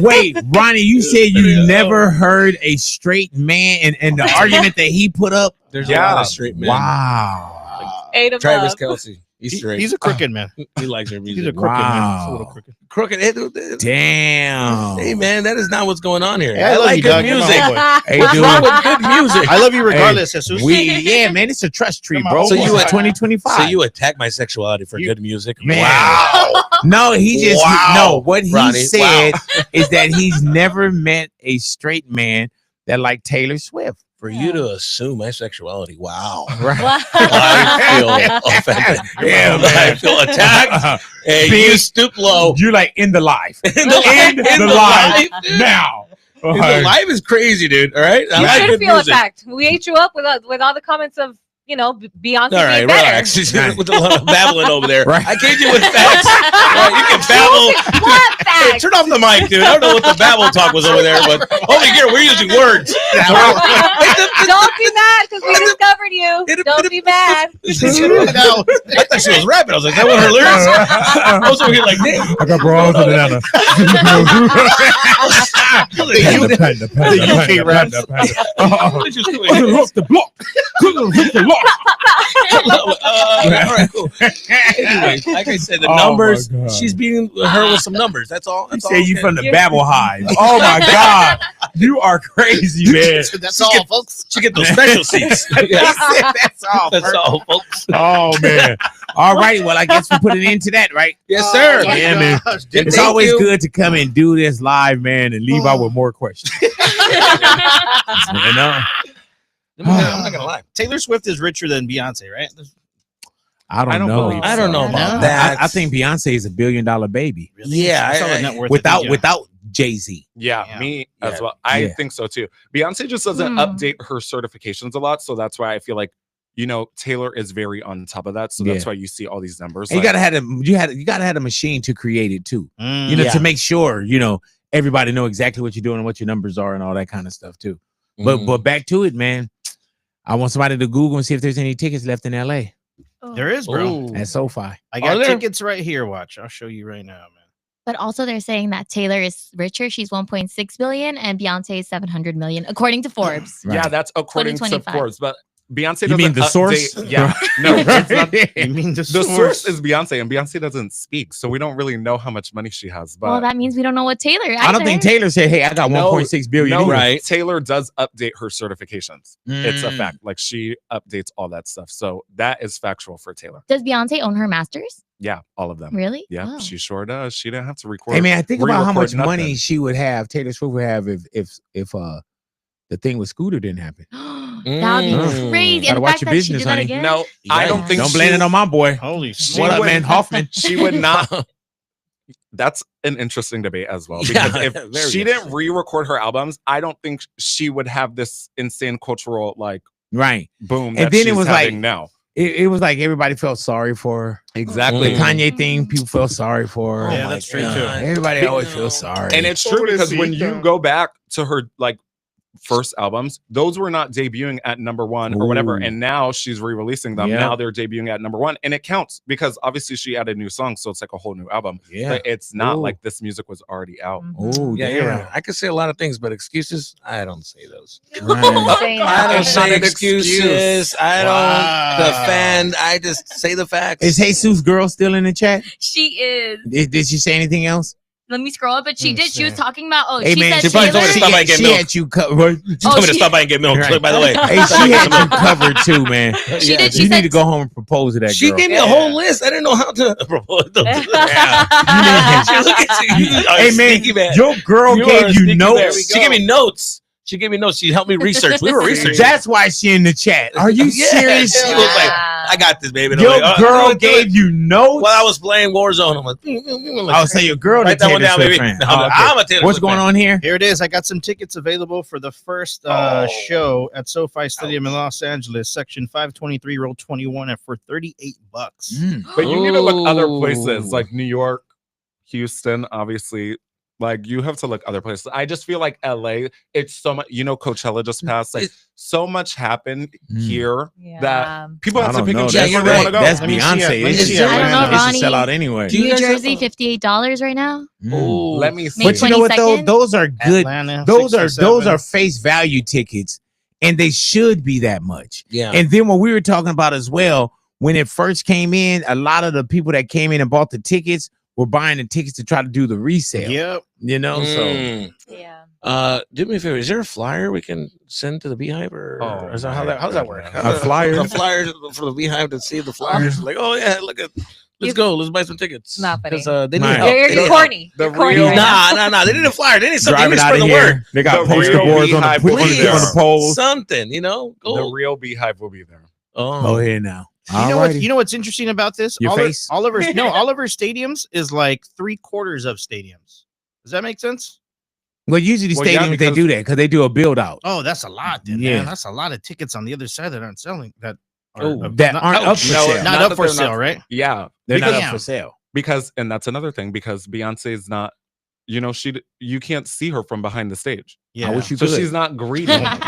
A: Wait, Ronnie, you said you never heard a straight man and the argument that he put up?
C: There's a lot of straight men.
A: Wow.
B: Ate him
C: Travis
B: up.
C: Kelce.
F: He's a crooked man.
C: He likes her music.
F: He's a crooked man. He's a
A: Wow.
F: little crooked.
C: Crooked.
A: Damn.
C: Hey man, that is not what's going on here.
F: Hey, I
C: I
F: love
C: like
F: you,
C: good
F: dog. Come on,
C: music.
F: boy.
A: Hey,
C: What's
A: dude.
C: wrong with good music?
F: I love you regardless, Jesus.
A: Yeah, man, it's a trust tree,
F: Come on,
A: bro.
F: so
A: So
F: you
A: you
F: a-
A: 2025.
C: So you attack my sexuality for
F: You-
C: good music?
A: Man.
C: Wow.
A: No, he just
C: Wow.
A: no. What he
C: Ronnie,
A: said is that he's never met a straight man that like Taylor Swift.
C: For you to assume my sexuality, wow.
A: Right.
C: I feel offended.
A: Yeah, man.
C: I feel attacked. Hey,
A: Big-
C: you stoop low.
A: You're like in the life.
C: In the
A: life
C: life.
A: now.
C: In the life is crazy, dude. All right, I
B: You
C: like
B: should
C: good
B: feel
C: music.
B: attacked. We ate you up with all the comments of Beyonce
C: All
B: being
C: right,
B: better.
C: relax.
A: Right.
C: With a lot of babbling over there.
A: Right.
C: I came to you with facts. All right, you can babble.
B: What
C: Hey,
B: facts?
C: turn off the mic, dude. I don't know what the babble talk was over there, but over here we're using words.
B: Don't be mad because we discovered you. Don't be mad.
C: I thought she was rapping. I was like, that was her lyrics. I was over here like, damn.
A: I got bras on the
F: UK raps.
C: What you doing?
A: Look the block. The block.
C: All right, cool. Anyway, like I said, the
A: Oh,
C: numbers.
A: my God.
C: She's beating her with some numbers. That's all.
A: You
C: That's
A: say
C: all.
A: you
C: Okay.
A: from the Babel Hive. Oh my God. You are crazy, man.
F: That's all, folks.
C: She get those special seats.
A: He said that's all.
C: That's all, folks.
A: Oh man. All right. Well, I guess we put an end to that, right?
C: Yes, sir.
F: Oh,
A: Yeah, man.
F: gosh.
A: It's
C: Thank
A: always
C: you.
A: good to come and do this live, man, and leave out with more questions. You know?
C: I'm not gonna lie.
F: Taylor Swift is richer than Beyonce, right?
A: I
E: I don't
A: know.
E: believe
C: I don't know
F: No.
C: about that.
A: I think Beyonce is $1 billion baby
C: Yeah,
F: I saw the
C: I-
F: net worth.
A: without Jay-Z.
E: Yeah, me
C: Yeah.
E: as well. I
A: Yeah.
E: think so too. Beyonce just doesn't update her certifications a lot, so that's why I feel like Taylor is very on top of that. So that's
A: Yeah.
E: why you see all these numbers.
A: And you gotta have a machine to create it too.
F: Mm.
A: To make sure everybody know exactly what you're doing and what your numbers are and all that kind of stuff too.
C: Mhm.
A: But back to it, man. I want somebody to Google and see if there's any tickets left in LA
F: There is, bro.
C: Ooh.
A: at SoFi.
F: I got
C: Are there?
F: tickets right here. Watch. I'll show you right now, man.
G: But also, they're saying that Taylor is richer. She's 1.6 billion, and Beyonce is 700 million, according to Forbes.
A: Right.
E: Yeah, that's according to
G: 2025.
E: Forbes. But Beyonce
A: You
E: doesn't
A: mean the source?
E: update- Yeah, no, it's not.
F: You mean
E: The source is Beyonce, and Beyonce doesn't speak, so we don't really know how much money she has. But
G: Well, that means we don't know what Taylor.
A: I don't think Taylor said, "Hey, I got
E: No,
A: 1.6 billion."
E: no,
A: either.
C: right.
E: Taylor does update her certifications. It's a
A: Mm.
E: fact. Like she updates all that stuff, so that is factual for Taylor.
G: Does Beyonce own her masters?
E: Yeah, all of them.
G: Really?
E: Yeah,
G: Oh.
E: she sure does. She didn't have to record.
A: Hey man, I think about how
E: re-record
A: much
E: nothing.
A: money she would have. Taylor Swift would have if the thing with Scooter didn't happen.
G: That would
A: Mm.
G: be crazy.
A: Gotta
G: And the
A: watch
G: fact
A: your
G: that she
A: business,
G: did that
A: honey.
G: again.
E: No, I don't
C: Yeah.
E: think.
A: Don't blame it on my boy.
F: Holy shit.
A: What up,
E: would-
A: man? Hoffman.
E: She would not. That's an interesting debate as well.
C: Yeah,
E: Because
C: very
E: if she didn't
C: interesting.
E: re-record her albums, I don't think she would have this insane cultural
A: Right.
E: boom.
A: And
E: that
A: then it
E: she's
A: was like-
E: having now.
A: It was like everybody felt sorry for her.
E: Exactly.
A: The Kanye thing, people felt sorry for her.
F: Yeah,
C: my
F: that's true, too.
C: God.
A: Everybody always feels sorry.
E: And it's true because when you go back to her first albums, those were not debuting at number one or whatever.
A: Ooh.
E: And now she's re-releasing them.
A: Yeah.
E: Now they're debuting at number one. And it counts because obviously she added new songs. So it's like a whole new album.
A: yeah.
E: But it's not
A: Ooh.
E: like this music was already out.
A: Oh,
C: Yeah,
A: yeah.
C: you're right. I could say a lot of things, but excuses, I don't say those.
A: Right.
B: Saying
C: I
B: that.
C: don't
E: It's not
C: say
E: an excuse.
C: excuses. I
F: Wow.
C: don't defend. I just say the facts.
A: Is Jesus Girl still in the chat?
G: She is.
A: Did she say anything else?
G: Let me scroll up, but she did. She was
F: Understand.
G: talking about.
A: Hey
G: She
A: man,
G: said
C: she probably told me to
G: Taylor.
C: stop by and get
A: she
C: milk.
A: had you covered.
C: She told me to
G: she-
C: stop by and get milk.
A: Right.
C: By the way,
A: Hey, she had you covered too, man.
G: She did.
A: You
G: She
A: need
G: said
A: to go home and propose to that
C: She
A: girl.
C: gave me a whole list. I didn't know how to propose.
A: Yeah.
C: Look at you. You are
A: Hey
C: a
A: man,
C: sneaky man.
A: your girl
C: You are a
A: gave you
C: sneaky man.
A: notes.
C: She gave me notes. She gave me notes. She helped me research. We were researching.
A: That's why she in the chat. Are you
C: Yeah.
A: serious?
C: She was like, I got this, baby. And I'm
A: Your
C: like, oh,
A: girl
C: do it, do it.
A: gave you notes.
C: While I was playing Warzone, I'm like,
A: I'll say your girl.
C: write
A: the
C: that one
A: Taylor
C: down,
A: Swift
C: baby.
A: fan.
C: No,
A: Oh, okay.
C: I'm a Taylor
A: What's
C: Swift
A: going
C: fan.
A: on here?
F: Here it is. I got some tickets available for the first show at SoFi Stadium in Los Angeles, section 523, row 21, for $38.
A: Mm.
E: But you need to look other
C: Ooh.
E: places like New York, Houston, obviously. Like you have to look other places. I just feel like LA, it's so much, Coachella just passed. Like so much happened
A: Mm.
E: here
B: Yeah.
E: that people
A: I
E: have to
A: don't
E: pick
A: know.
E: and
C: Yeah,
E: choose
C: you're
E: where they want
C: right.
E: to go.
A: That's
F: Let me see it.
A: Beyonce.
F: Let me
A: It's
F: see
A: a
F: it.
G: I don't know,
A: it's a
G: Ronnie.
A: sellout anyway.
C: Do you
G: New
C: guys have
G: Jersey,
C: a-
G: $58 right now.
A: Mm.
C: Ooh.
E: Let me see.
G: May
A: But you know what though?
G: 22nd?
A: Those are good.
F: Atlanta,
A: Those are
F: 67.
A: face value tickets, and they should be that much.
C: Yeah.
A: And then what we were talking about as well, when it first came in, a lot of the people that came in and bought the tickets were buying the tickets to try to do the resale.
F: Yep.
A: You know,
B: Yeah.
C: Do me a favor. Is there a flyer we can send to the Beehive, or is that how's that work?
A: A flyer?
C: A flyer for the Beehive to see the flyers. Like, oh yeah, let's go. Let's buy some tickets.
B: Not funny.
C: They need
A: Right.
C: help.
B: You're
C: They need
B: corny.
E: The
B: You're corny
E: real-
B: right now.
C: Nah. They need a flyer. They need something.
A: Driving
C: They
A: out
C: need
A: of
C: to spread the word.
A: here. They got
E: The
A: poster
E: real
A: boards on
E: Beehive
A: the,
E: will be
A: on the
E: there.
A: poles.
C: Something, you know.
E: The
C: Go.
E: real Beehive will be there.
A: Go ahead now.
F: You know what's interesting about this?
A: Your face?
F: All of our stadiums is like 3/4 of stadiums. Does that make sense?
A: Well, usually
E: Well, yeah,
A: stadiums they
E: because-
A: do that because they do a build out.
F: Oh, that's a lot, then,
A: Yeah.
F: man. That's a lot of tickets on the other side that aren't selling. That are
C: Oh,
A: That
F: not,
A: aren't up for
E: no,
A: sale.
F: not
E: Not
F: up
E: that
F: for
E: they're
F: sale,
E: not-
F: right?
E: Yeah,
A: They're not
F: because-
A: up for sale.
E: because and that's another thing because Beyonce is not. You know, you can't see her from behind the stage.
F: Yeah.
A: I wish you
E: So
A: could.
E: she's not greedy.
B: Yeah.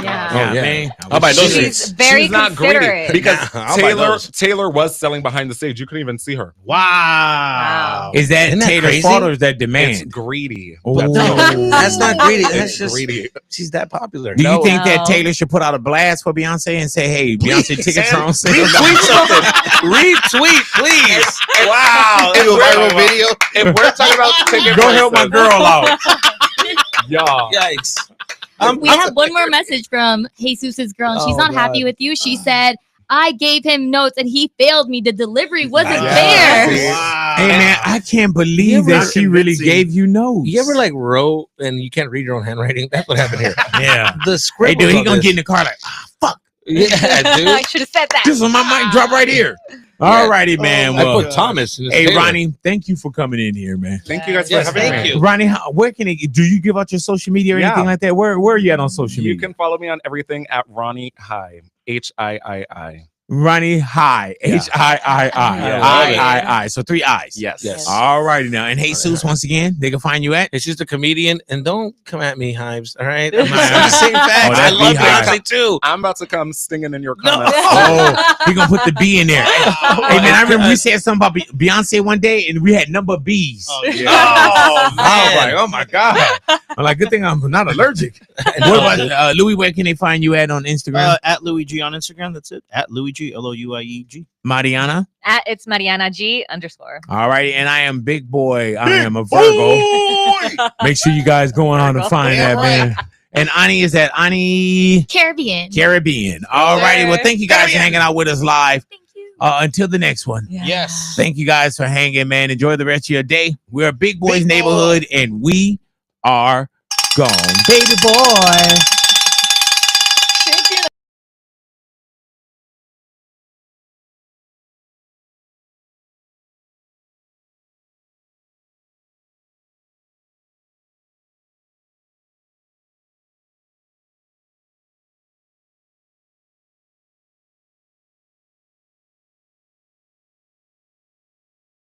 A: Oh,
C: yeah.
A: man.
C: How about those
B: She's very
E: She's not greedy
B: considerate.
E: because
C: I'll buy those.
E: Taylor was selling behind the stage. You couldn't even see her.
F: Wow.
A: Is that
C: Isn't that
A: Taylor's
C: crazy?
A: fault or is that
E: It's
A: demand?
E: greedy.
A: Oh.
C: That's not greedy. That's
E: It's
C: just
E: greedy.
C: she's that popular.
A: Do you think that
B: No.
A: Taylor should put out a blast for Beyonce and say, "Hey, Beyonce tickets are on sale"?
C: Retweet something. Retweet, please.
E: Wow.
F: Do a viral video.
E: If we're talking about ticket
A: Go help my
E: prices,
A: girl out.
E: y'all.
C: Yikes.
G: We have one more message from Jesus's girl, and she's
C: Oh,
G: not happy
C: God.
G: with you. She said, I gave him notes and he failed me. The delivery wasn't
A: Yeah.
G: there.
F: Wow.
A: Hey man, I can't believe
F: Yeah,
A: that she really
F: convincing.
A: gave you notes.
C: You ever like wrote and you can't read your own handwriting? That's what happened here.
A: Yeah.
C: The
A: Hey
C: script.
A: dude, he gonna get in the car like, fuck.
C: Yeah,
B: I
C: dude.
B: should have said that.
A: This is my mic drop right here. All righty, man.
C: I
A: Well,
C: put Thomas. In
A: hey
C: Taylor.
A: Ronnie, thank you for coming in here, man.
E: Thank you guys
C: Yes,
E: for having
C: thank
E: me.
C: you.
A: Ronnie, where can it, do you give out your social media or
E: Yeah.
A: anything like that? Where are you at on social
E: You
A: media?
E: can follow me on everything at Ronnie High. HIII.
A: Ronnie High.
E: Yeah.
A: HIII.
C: Yeah,
A: I. So 3 I's.
E: Yes.
A: All righty now. And Jesus, once again, they can find you at.
C: It's just a comedian, and don't come at me, Hives. All right,
A: I'm just saying facts.
C: I
A: that's
C: love
A: Beehive.
C: Beyonce too.
E: I'm about to come stinging in your
C: No.
E: comments.
A: Oh, he gonna put the B in there. Hey man, I remember
C: God.
A: we said something about Beyonce one day, and we had number B's.
F: Oh, yeah.
A: I was
C: man.
A: like, oh my god! I'm like, good thing I'm not allergic. What about Louis? Where can they find you at on Instagram?
F: At Louis G on Instagram. That's it. At Louis G, LOUIEG.
A: Mariana.
B: It's Mariana G _.
A: All righty, and I am Big Boy. I am a Virgo. Make sure you guys going on to
B: Virgo.
A: find
F: Yeah,
A: that, man. And Ani is at Ani
G: Caribbean.
A: Caribbean. All righty. Well, thank you guys for
F: Caribbean.
A: hanging out with us live.
G: Thank you.
A: Until the next one.
F: Yes.
A: Thank you guys for hanging, man. Enjoy the rest of your day. We're Big Boy's
F: Big Boy.
A: neighborhood, and we are gone. Baby boy.